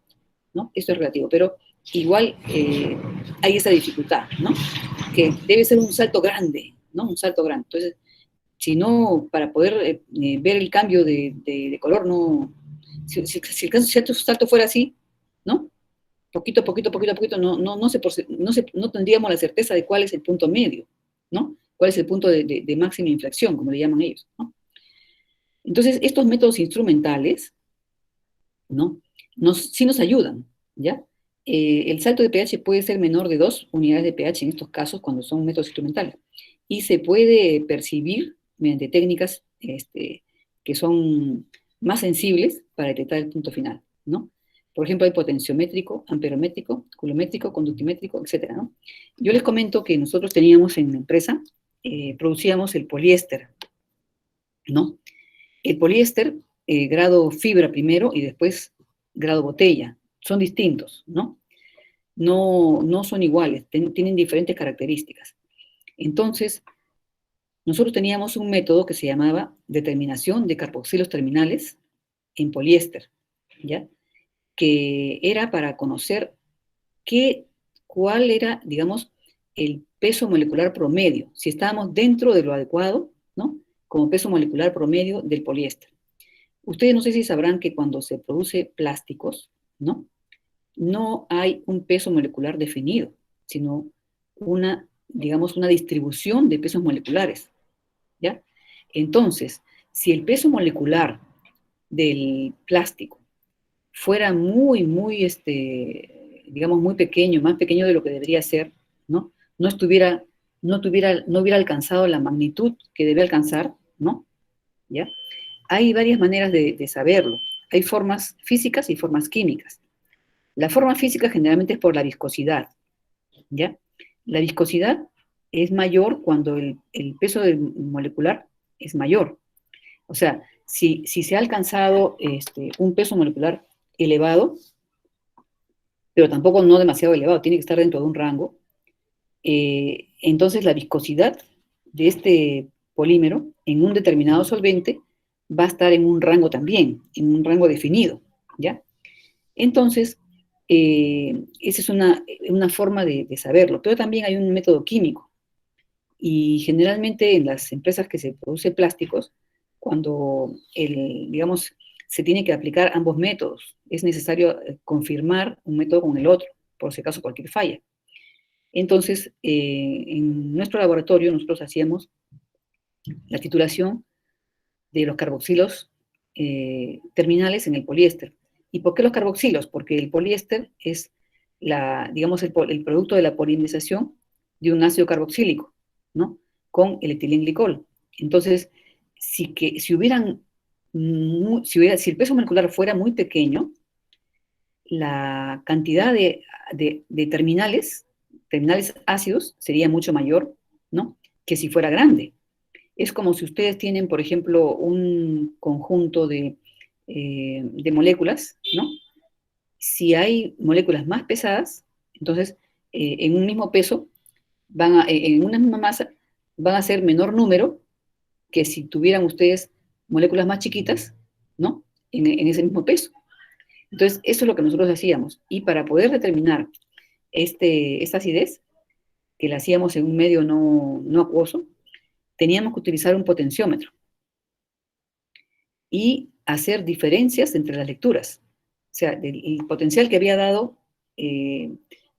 Speaker 1: ¿No? Esto es relativo, pero igual hay esa dificultad, ¿no? Que debe ser un salto grande, ¿no? Un salto grande. Entonces, si no, para poder ver el cambio de color, no, si el salto fuera así, ¿no? Poquito, poquito, poquito, poquito, no tendríamos la certeza de cuál es el punto medio, ¿no? Cuál es el punto de máxima inflexión, como le llaman ellos, ¿no? Entonces, estos métodos instrumentales, ¿no? Sí nos ayudan, ¿ya? El salto de pH puede ser menor de 2 unidades de pH en estos casos cuando son métodos instrumentales. Y se puede percibir mediante técnicas que son más sensibles para detectar el punto final, ¿no? Por ejemplo, hay potenciométrico, amperométrico, culométrico, conductimétrico, etcétera, ¿no? Yo les comento que nosotros teníamos en la empresa, producíamos el poliéster, ¿no? El poliéster, grado fibra primero y después grado botella, son distintos, ¿no? No son iguales, tienen diferentes características. Entonces, nosotros teníamos un método que se llamaba determinación de carboxilos terminales en poliéster, ¿ya? Que era para conocer cuál era, digamos, el peso molecular promedio, si estábamos dentro de lo adecuado, ¿no? Como peso molecular promedio del poliéster. Ustedes no sé si sabrán que cuando se produce plásticos, ¿no? No hay un peso molecular definido, sino digamos, una distribución de pesos moleculares, ¿ya? Entonces, si el peso molecular del plástico fuera digamos, muy pequeño, más pequeño de lo que debería ser, ¿no? No hubiera alcanzado la magnitud que debe alcanzar, ¿no? ¿Ya? Hay varias maneras de saberlo. Hay formas físicas y formas químicas. La forma física generalmente es por la viscosidad, ¿ya? La viscosidad es mayor cuando el peso molecular es mayor. O sea, si se ha alcanzado un peso molecular elevado, pero tampoco no demasiado elevado, tiene que estar dentro de un rango, entonces la viscosidad de este polímero en un determinado solvente va a estar en un rango también, en un rango definido, ¿ya? Entonces, esa es una forma de saberlo, pero también hay un método químico. Y generalmente en las empresas que se producen plásticos, cuando, digamos, se tiene que aplicar ambos métodos. Es necesario confirmar un método con el otro, por si acaso cualquier falla. Entonces, en nuestro laboratorio nosotros hacíamos la titulación de los carboxilos terminales en el poliéster. ¿Y por qué los carboxilos? Porque el poliéster es digamos, el producto de la polimerización de un ácido carboxílico, ¿no? Con el etilenglicol. Entonces, si el peso molecular fuera muy pequeño, la cantidad de terminales ácidos sería mucho mayor, ¿no? Que si fuera grande. Es como si ustedes tienen, por ejemplo, un conjunto de moléculas, ¿no? Si hay moléculas más pesadas, entonces en un mismo peso, en una misma masa, van a ser menor número que si tuvieran ustedes moléculas más chiquitas, ¿no? En ese mismo peso. Entonces, eso es lo que nosotros hacíamos. Y para poder determinar esta acidez, que la hacíamos en un medio no acuoso, teníamos que utilizar un potenciómetro y hacer diferencias entre las lecturas. O sea, el potencial que había dado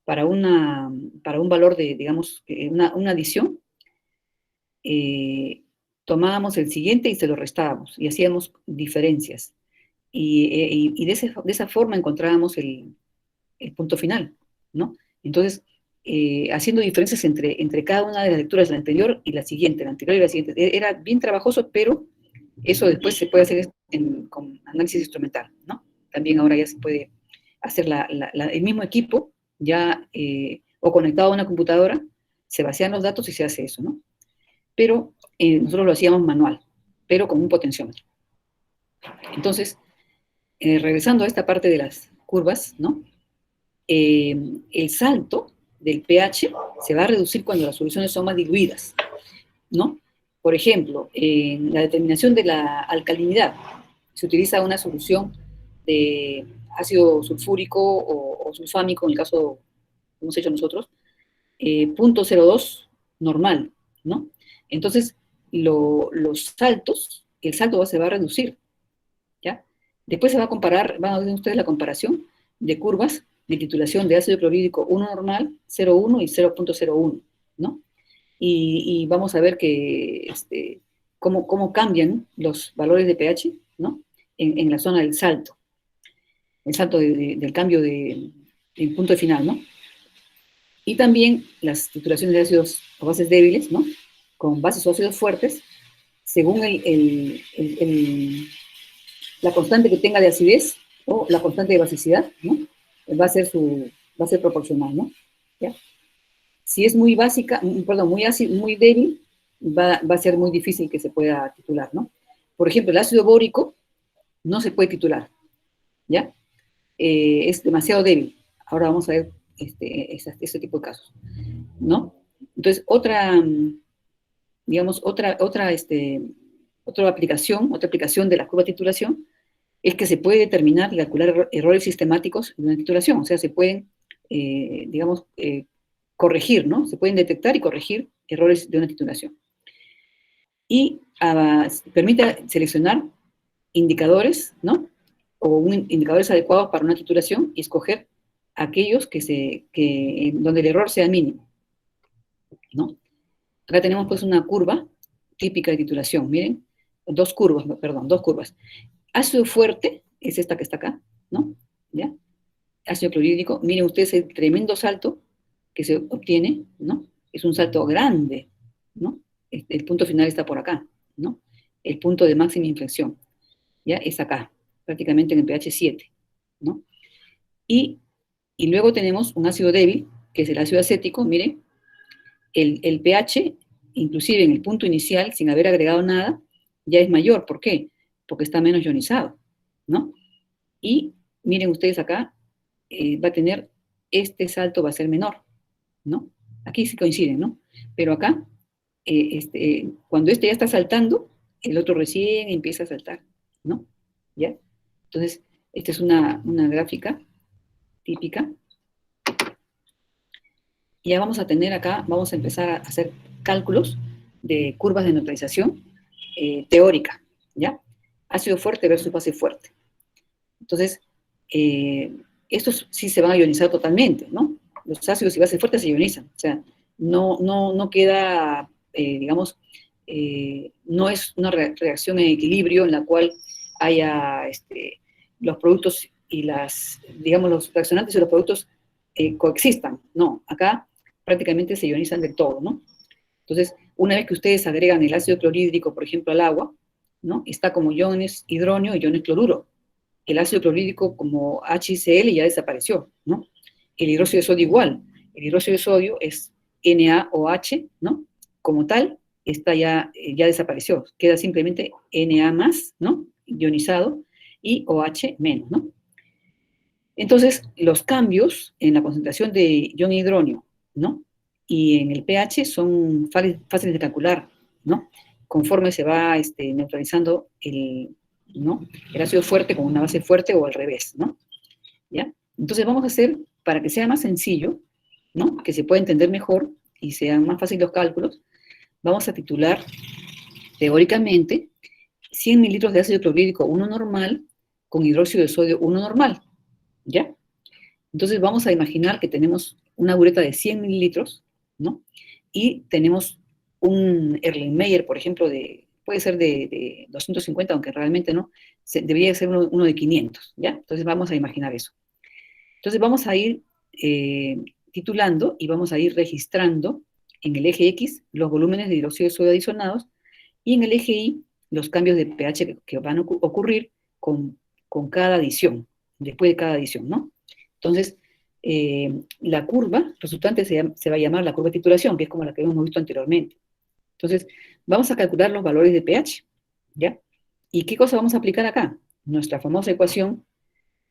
Speaker 1: para un valor de, digamos, una adición, tomábamos el siguiente y se lo restábamos y hacíamos diferencias. Y de esa forma encontrábamos el punto final, ¿no? Entonces, haciendo diferencias entre cada una de las lecturas, la anterior y la siguiente, la anterior y la siguiente. Era bien trabajoso, pero eso después se puede hacer con análisis instrumental, ¿no? También ahora ya se puede hacer el mismo equipo, ya o conectado a una computadora, se vacían los datos y se hace eso, ¿no? Pero nosotros lo hacíamos manual, pero con un potenciómetro. Entonces, regresando a esta parte de las curvas, ¿no? El salto del pH se va a reducir cuando las soluciones son más diluidas, ¿no? Por ejemplo, en la determinación de la alcalinidad, se utiliza una solución de ácido sulfúrico o sulfámico, en el caso que hemos hecho nosotros, 0.02 normal, ¿no? Entonces, los saltos, el salto se va a reducir, ¿ya? Después se va a comparar, van a ver ustedes la comparación de curvas de titulación de ácido clorhídrico 1 normal, 0,1 y 0.01, ¿no? Y vamos a ver cómo cambian los valores de pH, ¿no? En la zona del salto, el salto del cambio del punto de final, ¿no? Y también las titulaciones de ácidos o bases débiles, ¿no? Con bases o ácidos fuertes, según la constante que tenga de acidez o la constante de basicidad, ¿no? Va a ser proporcional, ¿no? ¿Ya? Si es muy básica, perdón, muy ácido, muy débil, va a ser muy difícil que se pueda titular, ¿no? Por ejemplo, el ácido bórico no se puede titular, ¿ya? Es demasiado débil. Ahora vamos a ver este tipo de casos, ¿no? Entonces, digamos, otra aplicación de la curva de titulación es que se puede determinar y calcular errores sistemáticos de una titulación, o sea, se pueden, digamos, corregir, ¿no? Se pueden detectar y corregir errores de una titulación. Y permite seleccionar indicadores, ¿no? O indicadores adecuados para una titulación y escoger aquellos donde el error sea mínimo, ¿no? Acá tenemos pues una curva típica de titulación, miren, dos curvas. Ácido fuerte es esta que está acá, ¿no? ¿Ya? Ácido clorhídrico, miren ustedes el tremendo salto que se obtiene, ¿no? Es un salto grande, ¿no? El punto final está por acá, ¿no? El punto de máxima inflexión, ¿ya? Es acá, prácticamente en el pH 7, ¿no? Y luego tenemos un ácido débil, que es el ácido acético, miren, el pH, inclusive en el punto inicial, sin haber agregado nada, ya es mayor. ¿Por qué? Porque está menos ionizado, ¿no? Y miren ustedes acá, va a tener, este salto va a ser menor, ¿no? Aquí sí coinciden, ¿no? Pero acá, cuando este ya está saltando, el otro recién empieza a saltar, ¿no? ¿Ya? Entonces, esta es una gráfica típica. Y ya vamos a tener acá, vamos a empezar a hacer cálculos de curvas de neutralización teórica, ¿ya? Ácido fuerte versus base fuerte. Entonces, estos sí se van a ionizar totalmente, ¿no? Los ácidos y bases fuertes se ionizan, o sea, no queda, digamos, no es una reacción en equilibrio en la cual haya los productos y digamos, los reaccionantes y los productos coexistan. No, acá prácticamente se ionizan del todo, ¿no? Entonces, una vez que ustedes agregan el ácido clorhídrico, por ejemplo, al agua, ¿no? Está como iones hidróneo y iones cloruro. El ácido clorhídrico como HCl ya desapareció, ¿no? El hidróxido de sodio igual. El hidróxido de sodio es NaOH, ¿no? Como tal, está ya desapareció. Queda simplemente Na más, ¿no? Ionizado, y OH menos, ¿no? Entonces, los cambios en la concentración de ion hidróneo, ¿no? Y en el pH son fáciles de calcular, ¿no? Conforme se va neutralizando ¿no? El ácido fuerte con una base fuerte o al revés, ¿no? ¿Ya? Entonces vamos a hacer, para que sea más sencillo, ¿no? Que se pueda entender mejor y sean más fáciles los cálculos, vamos a titular teóricamente 100 mililitros de ácido clorhídrico 1 normal con hidróxido de sodio 1 normal, ¿ya? Entonces vamos a imaginar que tenemos una bureta de 100 mililitros, ¿no? Y tenemos un Erlenmeyer, por ejemplo, puede ser de 250, aunque realmente no, debería ser uno de 500, ¿ya? Entonces vamos a imaginar eso. Entonces vamos a ir titulando y vamos a ir registrando en el eje X los volúmenes de hidróxido de sodio adicionados y en el eje Y los cambios de pH que van a ocurrir con cada adición, después de cada adición, ¿no? Entonces, la curva resultante se va a llamar la curva de titulación, que es como la que hemos visto anteriormente. Entonces, vamos a calcular los valores de pH, ¿ya? ¿Y qué cosa vamos a aplicar acá? Nuestra famosa ecuación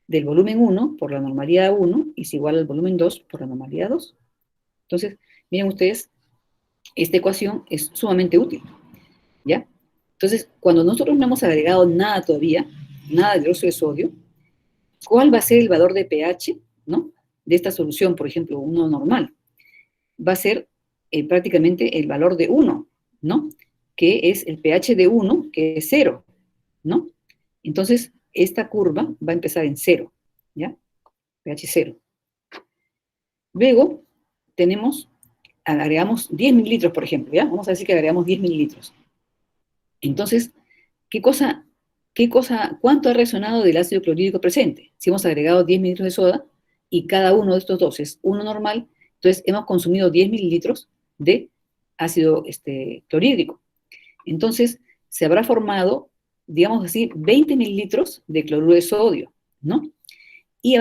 Speaker 1: del volumen 1 por la normalidad 1 es igual al volumen 2 por la normalidad 2. Entonces, miren ustedes, esta ecuación es sumamente útil, ¿ya? Entonces, cuando nosotros no hemos agregado nada todavía, nada de hidróxido de sodio, ¿cuál va a ser el valor de pH, ¿no? De esta solución, por ejemplo, 1 normal? Va a ser prácticamente el valor de 1, ¿no? Que es el pH de 1, que es 0, ¿no? Entonces, esta curva va a empezar en 0, ¿ya? pH 0. Luego, agregamos 10 mililitros, por ejemplo, ¿ya? Vamos a decir que agregamos 10 mililitros. Entonces, cuánto ha resonado del ácido clorhídrico presente? Si hemos agregado 10 mililitros de soda y cada uno de estos dos es uno normal, entonces hemos consumido 10 mililitros de ácido clorhídrico. Entonces, se habrá formado, digamos así, 20 mililitros de cloruro de sodio, ¿no? Y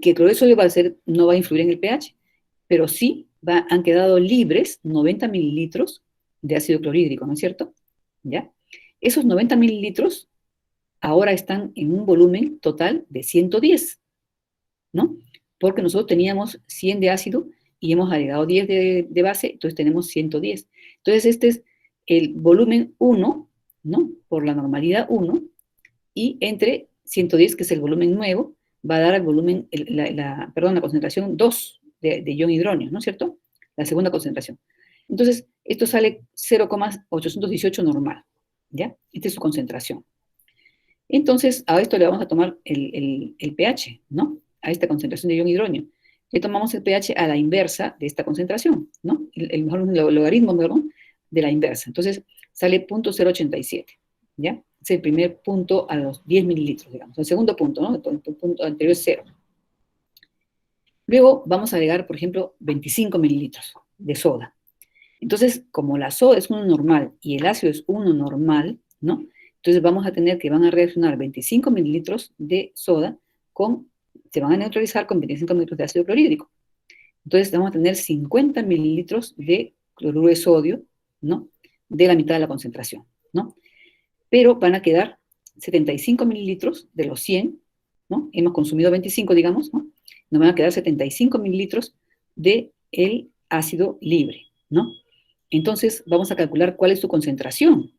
Speaker 1: que el cloruro de sodio no va a influir en el pH, pero sí han quedado libres 90 mililitros de ácido clorhídrico, ¿no es cierto? ¿Ya? Esos 90 mililitros ahora están en un volumen total de 110, ¿no? Porque nosotros teníamos 100 de ácido y hemos agregado 10 de base, entonces tenemos 110. Entonces este es el volumen 1, ¿no? Por la normalidad 1, y entre 110, que es el volumen nuevo, va a dar el volumen, la concentración 2 de ion hidróneo, ¿no es cierto? La segunda concentración. Entonces, esto sale 0,818 normal, ¿ya? Esta es su concentración. Entonces, a esto le vamos a tomar el pH, ¿no? A esta concentración de ion hidróneo. Le tomamos el pH a la inversa de esta concentración, ¿no? El mejor logaritmo, perdón, de la inversa. Entonces, sale 0,087, ¿ya? Es el primer punto a los 10 mililitros, digamos. El segundo punto, ¿no? El punto anterior es 0. Luego vamos a agregar, por ejemplo, 25 mililitros de soda. Entonces, como la soda es 1 normal y el ácido es 1 normal, ¿no? Entonces vamos a tener que van a reaccionar 25 mililitros de soda se van a neutralizar con 25 mililitros de ácido clorhídrico. Entonces vamos a tener 50 mililitros de cloruro de sodio, ¿no? De la mitad de la concentración, ¿no? Pero van a quedar 75 mililitros de los 100, ¿no? Hemos consumido 25, digamos, ¿no? Nos van a quedar 75 mililitros del ácido libre, ¿no? Entonces, vamos a calcular cuál es su concentración.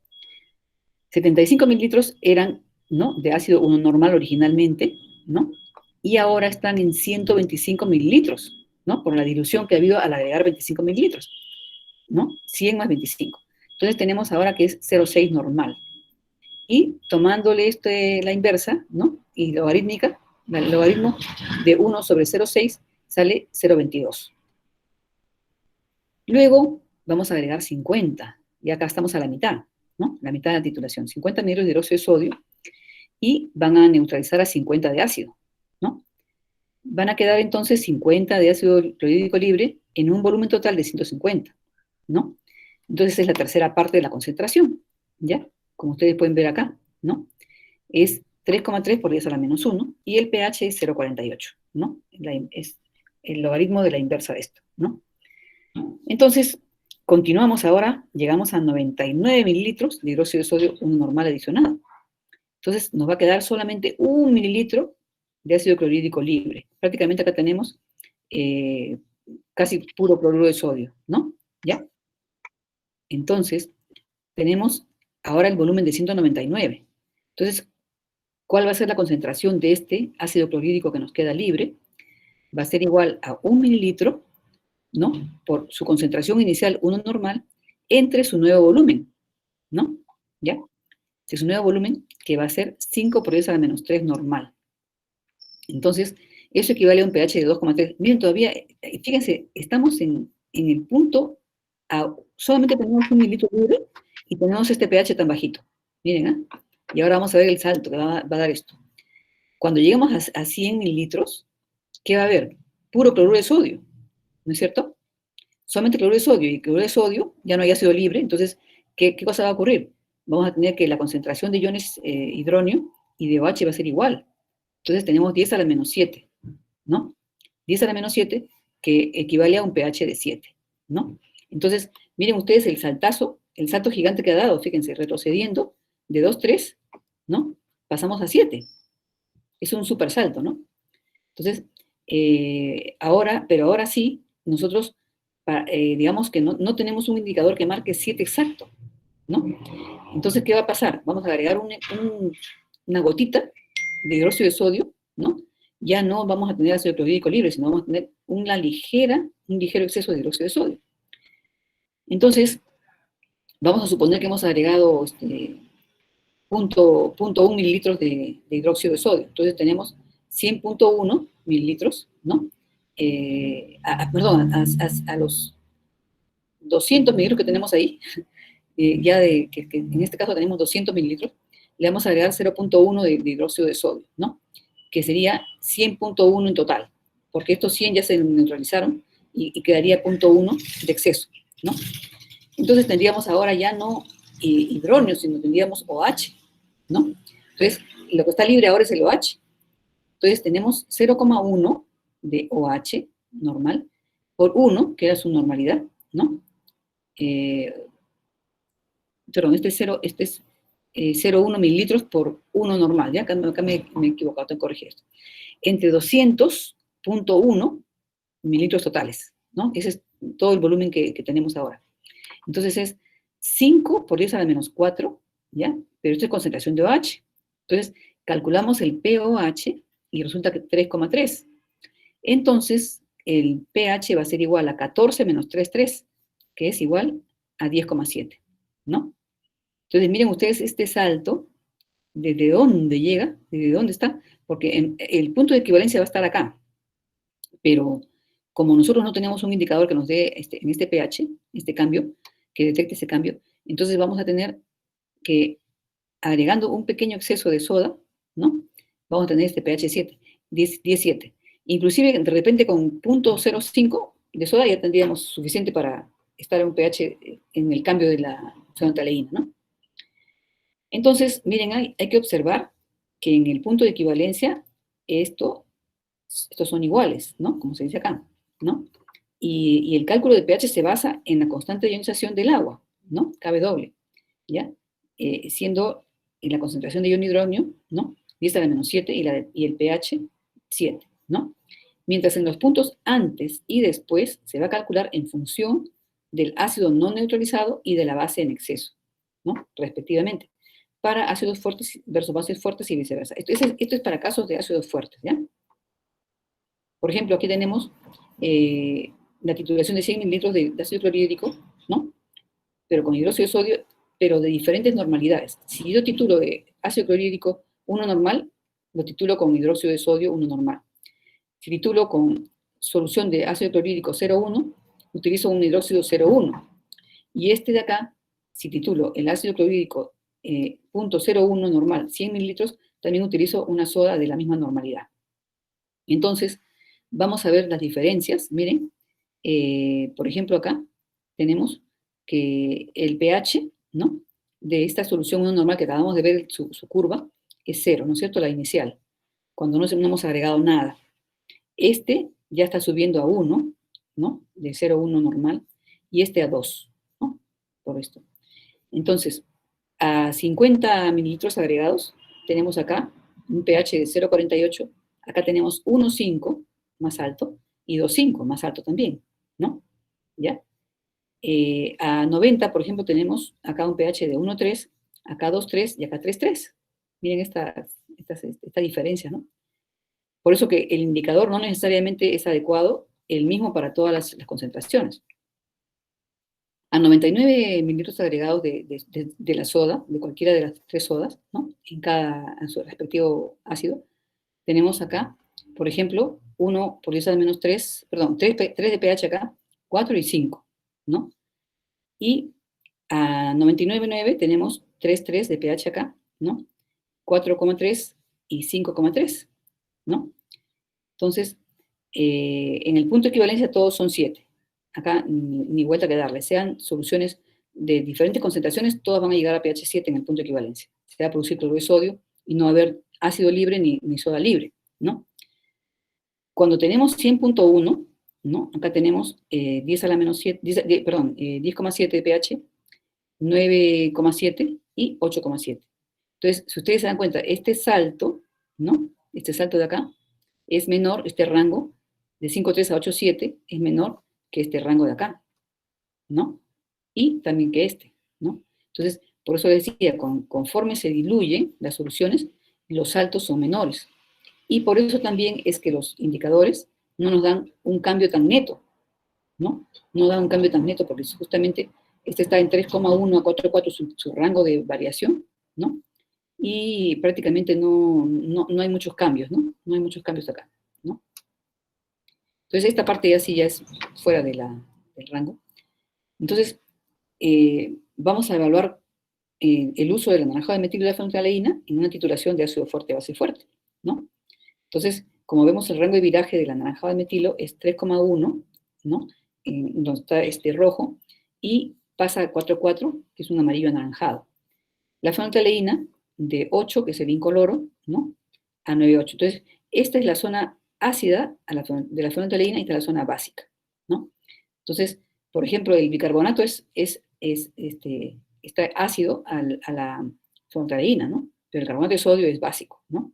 Speaker 1: 75 mililitros eran, ¿no? De ácido 1 normal originalmente, ¿no? Y ahora están en 125 mililitros, ¿no? Por la dilución que ha habido al agregar 25 mililitros, ¿no? 100 más 25. Entonces tenemos ahora que es 0,6 normal. y tomándole la inversa, ¿no? Y logarítmica, el logaritmo de 1 sobre 0,6 sale 0,22. Luego vamos a agregar 50, y acá estamos a la mitad, ¿no? La mitad de la titulación, 50 mililitros de hidróxido de sodio, y van a neutralizar a 50 de ácido, ¿no? Van a quedar entonces 50 de ácido clorhídrico libre en un volumen total de 150, ¿no? Entonces es la tercera parte de la concentración, ¿ya? Como ustedes pueden ver acá, ¿no? Es 3,3 por 10 a la menos 1 y el pH es 0,48, ¿no? Es el logaritmo de la inversa de esto, ¿no? Entonces, continuamos ahora, llegamos a 99 mililitros de hidróxido de sodio, un normal adicionado. Entonces, nos va a quedar solamente 1 mililitro de ácido clorhídrico libre. Prácticamente acá tenemos casi puro cloruro de sodio, ¿no? ¿Ya? Entonces, tenemos ahora el volumen de 199. Entonces, ¿cuál va a ser la concentración de este ácido clorhídrico que nos queda libre? Va a ser igual a 1 mililitro, ¿no? Por su concentración inicial, 1 normal, entre su nuevo volumen, ¿no? ¿Ya? De su nuevo volumen, que va a ser 5 por 10 a la menos 3 normal. Entonces, eso equivale a un pH de 2,3. Miren, todavía, fíjense, estamos en el punto, solamente tenemos 1 mililitro libre y tenemos este pH tan bajito. Miren, ¿eh? Y ahora vamos a ver el salto que va a dar esto. Cuando lleguemos a 100 mililitros, ¿qué va a haber? Puro cloruro de sodio, ¿no es cierto? Solamente cloruro de sodio, y cloruro de sodio ya no hay ácido libre, entonces, ¿qué cosa va a ocurrir? Vamos a tener que la concentración de iones hidronio y de OH va a ser igual. Entonces tenemos 10 a la menos 7, ¿no? 10 a la menos 7, que equivale a un pH de 7, ¿no? Entonces, miren ustedes el salto gigante que ha dado, fíjense, retrocediendo de 2,3, ¿no? Pasamos a 7. Es un super salto, ¿no? Entonces, pero ahora sí, nosotros, digamos que no tenemos un indicador que marque 7 exacto, ¿no? Entonces, ¿qué va a pasar? Vamos a agregar una gotita de hidróxido de sodio, ¿no? Ya no vamos a tener ácido clorhídrico libre, sino vamos a tener un ligero exceso de hidróxido de sodio. Entonces, vamos a suponer que hemos agregado 0,1 mililitros de hidróxido de sodio. Entonces tenemos 100,1 mililitros, ¿no? Perdón, a los 200 mililitros que tenemos ahí, que en este caso tenemos 200 mililitros, le vamos a agregar 0,1 de hidróxido de sodio, ¿no? Que sería 100,1 en total, porque estos 100 ya se neutralizaron y quedaría 0,1 de exceso, ¿no? Entonces tendríamos ahora ya no hidróneo, sino tendríamos OH, ¿no? Entonces, lo que está libre ahora es el OH. Entonces tenemos 0,1 de OH normal por 1, que era su normalidad, ¿no? Perdón, este es 0,1 mililitros por 1 normal, ¿ya? Acá me he equivocado, tengo que corregir esto. Entre 200,1 mililitros totales, ¿no? Ese es todo el volumen que tenemos ahora. Entonces es 5 por 10 a la menos 4, ¿ya? Pero esto es concentración de OH. Entonces, calculamos el pOH y resulta que 3,3. Entonces, el pH va a ser igual a 14 menos 3,3, que es igual a 10,7, ¿no? Entonces, miren ustedes este salto, ¿desde dónde llega? ¿Desde dónde está? Porque el punto de equivalencia va a estar acá, pero como nosotros no tenemos un indicador que nos dé en este pH, este cambio, que detecte ese cambio, entonces vamos a tener que, agregando un pequeño exceso de soda, ¿no? Vamos a tener este pH 7, 17. Inclusive, de repente, con 0,05 de soda ya tendríamos suficiente para estar en un pH en el cambio de la fenolftaleína, ¿no? Entonces, miren, hay que observar que en el punto de equivalencia estos son iguales, ¿no? Como se dice acá, ¿no? Y el cálculo de pH se basa en la constante de ionización del agua, ¿no? Kw, ¿ya? Siendo la concentración de ion hidronio, ¿no? 10 a la menos 7 y el pH 7, ¿no? Mientras en los puntos antes y después se va a calcular en función del ácido no neutralizado y de la base en exceso, ¿no? Respectivamente, para ácidos fuertes versus bases fuertes y viceversa. Esto es para casos de ácidos fuertes, ¿ya? Por ejemplo, aquí tenemos la titulación de 100 mililitros de ácido clorhídrico, ¿no? Pero con hidróxido de sodio pero de diferentes normalidades. Si yo titulo de ácido clorhídrico 1 normal, lo titulo con hidróxido de sodio 1 normal. Si titulo con solución de ácido clorhídrico 0,1, utilizo un hidróxido 0,1. Y este de acá, si titulo el ácido clorhídrico .01 normal, 100 mililitros, también utilizo una soda de la misma normalidad. Entonces, vamos a ver las diferencias. Miren, por ejemplo, acá tenemos que el pH, ¿no?, de esta solución 1 normal que acabamos de ver su curva es 0, ¿no es cierto?, la inicial, cuando no hemos agregado nada. Este ya está subiendo a 1, ¿no?, de 0,1 normal, y este a 2, ¿no?, por esto. Entonces, a 50 mililitros agregados, tenemos acá un pH de 0,48, acá tenemos 1,5 más alto y 2,5 más alto también, ¿no? ¿Ya? A 90, por ejemplo, tenemos acá un pH de 1,3, acá 2,3 y acá 3,3. Miren esta diferencia, ¿no? Por eso que el indicador no necesariamente es adecuado, el mismo para todas las concentraciones. A 99 mililitros agregados de la soda, de cualquiera de las 3 sodas, ¿no?, en su respectivo ácido, tenemos acá, por ejemplo, 1 por 10 a la menos 3, perdón, 3 de pH acá, 4 y 5, ¿no? Y a 99,9 tenemos 3,3 de pH acá, ¿no? 4,3 y 5,3, ¿no? Entonces, en el punto de equivalencia todos son 7. Acá ni vuelta que darle. Sean soluciones de diferentes concentraciones, todas van a llegar a pH 7 en el punto de equivalencia. Se va a producir cloruro de sodio y no va a haber ácido libre ni soda libre, ¿no? Cuando tenemos 100.1, ¿no?, acá tenemos 10 a la menos 7, 10,7 de pH, 9,7 y 8,7. Entonces, si ustedes se dan cuenta, este salto, ¿no?, este salto de acá, es menor, este rango, de 5,3 a 8,7, es menor que este rango de acá, ¿no? Y también que este, ¿no? Entonces, por eso decía, conforme se diluyen las soluciones, los saltos son menores. Y por eso también es que los indicadores no nos dan un cambio tan neto, ¿no? No dan un cambio tan neto porque justamente este está en 3,1 a 4,4 su rango de variación, ¿no? Y prácticamente no hay muchos cambios, ¿no? No hay muchos cambios acá, ¿no? Entonces esta parte ya sí ya es fuera del rango. Entonces, vamos a evaluar el uso del anaranjado de metilo y la fenolftaleína en una titulación de ácido fuerte base fuerte, ¿no? Entonces, como vemos, el rango de viraje del anaranjado de metilo es 3,1, ¿no?, donde está este rojo, y pasa a 4,4, que es un amarillo anaranjado. La fenolftaleína de 8, que es el incoloro, ¿no?, a 9,8. Entonces, esta es la zona ácida de la fenolftaleína y esta es la zona básica, ¿no? Entonces, por ejemplo, el bicarbonato está ácido a la fenolftaleína, ¿no? Pero el carbonato de sodio es básico, ¿no?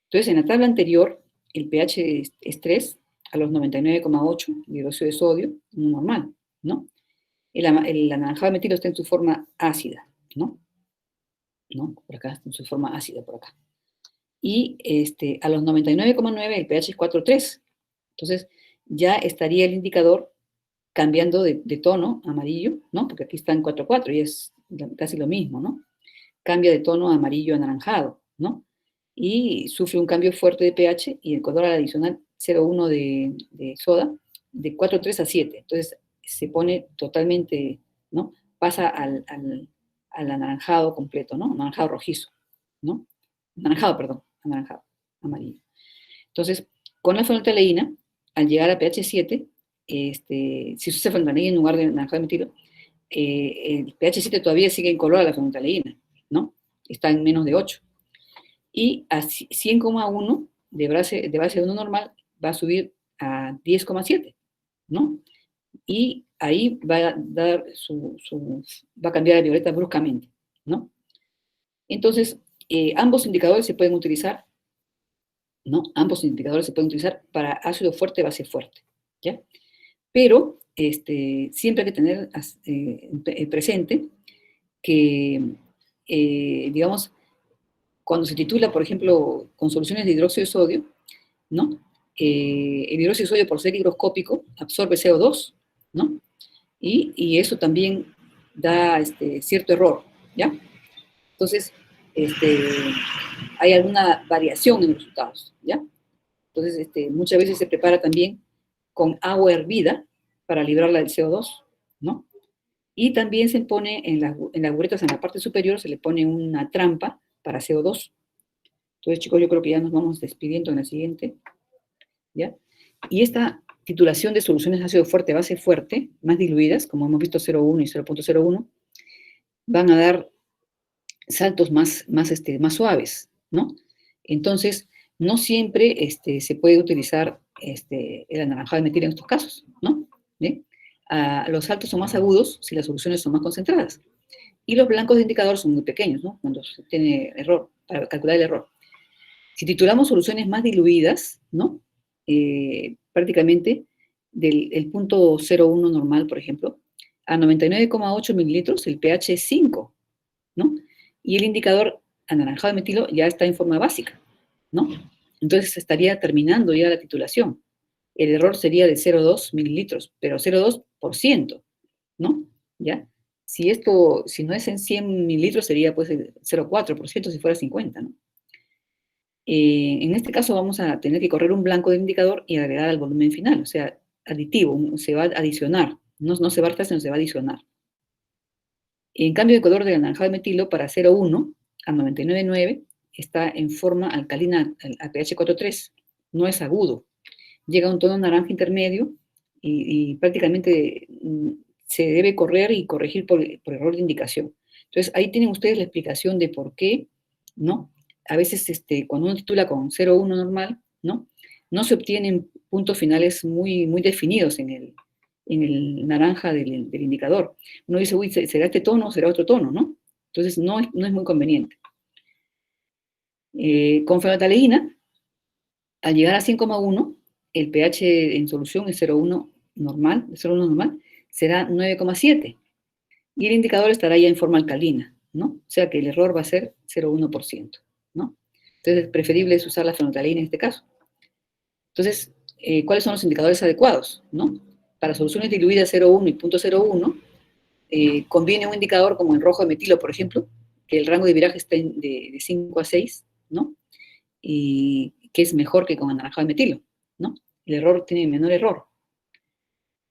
Speaker 1: Entonces, en la tabla anterior, el pH es 3 a los 99,8 de hidróxido de sodio, normal, ¿no? El anaranjado de metilo está en su forma ácida, ¿no? Por acá, está en su forma ácida, por acá. Y a los 99,9 el pH es 4,3. Entonces, ya estaría el indicador cambiando de tono amarillo, ¿no? Porque aquí está en 4,4 y es casi lo mismo, ¿no? Cambia de tono amarillo anaranjado, ¿no? Y sufre un cambio fuerte de pH y el color adicional 0,1 de soda de 4,3 a 7. Entonces se pone totalmente, ¿no? Pasa al anaranjado completo, ¿no? Anaranjado rojizo, ¿no? Anaranjado, perdón, anaranjado, amarillo. Entonces, con la fenolftaleína, al llegar a pH 7, si se usa fenolftaleína en lugar de anaranjado de metilo, el pH 7 todavía sigue incoloro a la fenolftaleína, ¿no? Está en menos de 8. Y a 100,1 de base 1 normal va a subir a 10,7, ¿no? Y ahí va a dar va a cambiar a violeta bruscamente, ¿no? Entonces, ambos indicadores se pueden utilizar, ¿no? Ambos indicadores se pueden utilizar para ácido fuerte, base fuerte, ¿ya? Pero siempre hay que tener presente que, digamos, cuando se titula, por ejemplo, con soluciones de hidróxido de sodio, ¿no? El hidróxido de sodio, por ser higroscópico, absorbe CO2, ¿no? Y eso también da cierto error, ¿ya? Entonces, hay alguna variación en los resultados, ¿ya? Entonces, muchas veces se prepara también con agua hervida para librarla del CO2, ¿no? Y también se pone en las burretas, en la parte superior, se le pone una trampa para CO2. Entonces, chicos, yo creo que ya nos vamos despidiendo en la siguiente, ¿ya? Y esta titulación de soluciones ácido fuerte, base fuerte, más diluidas, como hemos visto 0,1 y 0,01, van a dar saltos más suaves, ¿no? Entonces, no siempre se puede utilizar el anaranjado de metilo en estos casos, ¿no? ¿Bien? Los saltos son más agudos si las soluciones son más concentradas. Y los blancos de indicador son muy pequeños, ¿no? Cuando se tiene error, para calcular el error. Si titulamos soluciones más diluidas, ¿no? Prácticamente del punto 0,1 normal, por ejemplo, a 99,8 mililitros, el pH es 5, ¿no? Y el indicador anaranjado de metilo ya está en forma básica, ¿no? Entonces estaría terminando ya la titulación. El error sería de 0,2 mililitros, pero 0,2%, ¿no? ¿Ya? Si no es en 100 mililitros, sería pues el 0,4% si fuera 50, ¿no? En este caso vamos a tener que correr un blanco del indicador y agregar al volumen final, o sea, aditivo, se va a adicionar, no se va a restar, sino se va a adicionar. En cambio, el color del anaranjado de metilo para 0,1 a 99,9 está en forma alcalina a pH 4,3, no es agudo. Llega a un tono naranja intermedio y prácticamente se debe correr y corregir por error de indicación. Entonces, ahí tienen ustedes la explicación de por qué, ¿no? A veces, cuando uno titula con 0,1 normal, ¿no? No se obtienen puntos finales muy, muy definidos en el naranja del indicador. Uno dice, uy, ¿será este tono o será otro tono, no? Entonces, no es muy conveniente. Con fenolftaleína, al llegar a 100,1, el pH en solución es 0,1 normal, será 9,7. Y el indicador estará ya en forma alcalina, ¿no? O sea que el error va a ser 0,1%, ¿no? Entonces, es preferible usar la fenolftaleína en este caso. Entonces, ¿cuáles son los indicadores adecuados, no? Para soluciones diluidas 0,1 y 0,01, conviene un indicador como el rojo de metilo, por ejemplo, que el rango de viraje está de 5 a 6, ¿no? Y que es mejor que con anaranjado de metilo, ¿no? El error tiene menor error.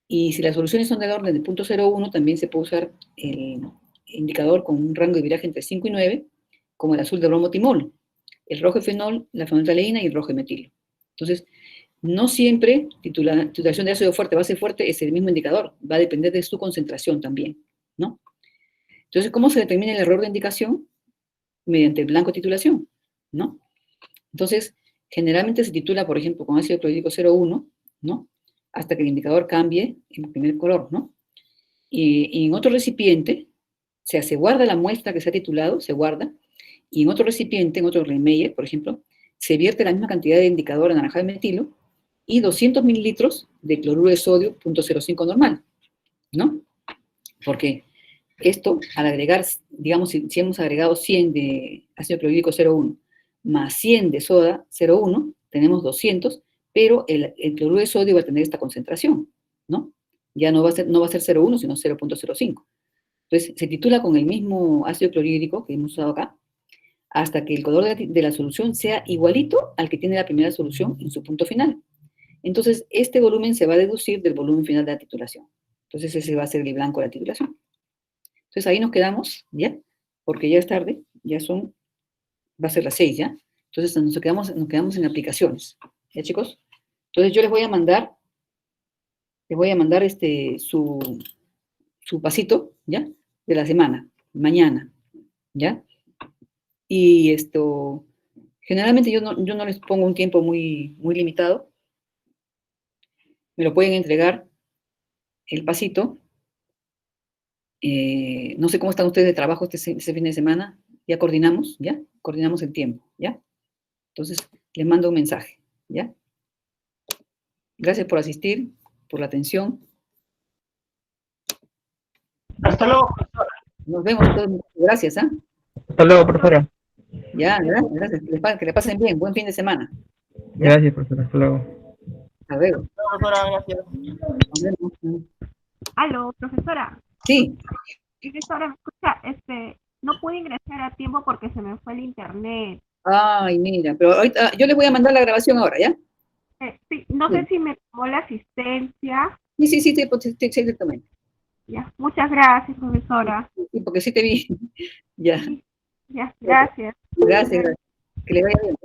Speaker 1: Y si las soluciones son del orden de 0,01, también se puede usar el indicador con un rango de viraje entre 5 y 9, como el azul de bromotimol, el rojo de fenol, la fenolftaleína y el rojo de metilo. Entonces, no siempre titulación de ácido fuerte, base fuerte, es el mismo indicador, va a depender de su concentración también, ¿no? Entonces, ¿cómo se determina el error de indicación? Mediante el blanco de titulación, ¿no? Entonces, generalmente se titula, por ejemplo, con ácido clorhídrico 0,1, ¿no? Hasta que el indicador cambie en el primer color, ¿no? Y en otro recipiente, o sea, se guarda la muestra que se ha titulado, se guarda, y en otro recipiente, en otro Riemeyer, por ejemplo, se vierte la misma cantidad de indicador anaranjado de metilo y 200 mililitros de cloruro de sodio 0,05 normal, ¿no? Porque esto, al agregar, digamos, si hemos agregado 100 de ácido clorhídrico 0,1 más 100 de soda 0,1, tenemos 200, pero el cloruro de sodio va a tener esta concentración, ¿no? Ya no va a ser 0,1, sino 0,05. Entonces, se titula con el mismo ácido clorhídrico que hemos usado acá, hasta que el color de la solución sea igualito al que tiene la primera solución en su punto final. Entonces, este volumen se va a deducir del volumen final de la titulación. Entonces, ese va a ser el blanco de la titulación. Entonces, ahí nos quedamos, ¿ya? Porque ya es tarde, va a ser las 6, ¿ya? Entonces, nos quedamos en aplicaciones, ¿ya, chicos? Entonces, yo les voy a mandar su pasito, ¿ya? De la semana, mañana, ¿ya? Y generalmente yo no les pongo un tiempo muy, muy limitado. Me lo pueden entregar el pasito. No sé cómo están ustedes de trabajo este fin de semana. Ya coordinamos, ¿ya? Coordinamos el tiempo, ¿ya? Entonces, les mando un mensaje, ¿ya? Gracias por asistir, por la atención.
Speaker 2: Hasta luego.
Speaker 1: Nos vemos todos. Gracias, ¿ah?
Speaker 2: Hasta luego, profesora.
Speaker 1: Ya, gracias. Que le pasen bien. Buen fin de semana. ¿Ya?
Speaker 2: Gracias, profesora. Hasta luego.
Speaker 1: Hasta luego.
Speaker 2: Profesora, gracias.
Speaker 1: Nos vemos.
Speaker 3: Aló, profesora.
Speaker 1: Sí.
Speaker 3: Profesora, me escucha, no pude ingresar a tiempo porque se me fue el internet.
Speaker 1: Ay, mira, pero ahorita, yo les voy a mandar la grabación ahora, ¿ya?
Speaker 3: Sí, no sé si me tomó la asistencia.
Speaker 1: Sí, exactamente.
Speaker 3: Ya, muchas gracias, profesora.
Speaker 1: Sí, porque sí te vi. Ya.
Speaker 3: Sí, ya, gracias.
Speaker 1: Gracias. Que le vaya bien.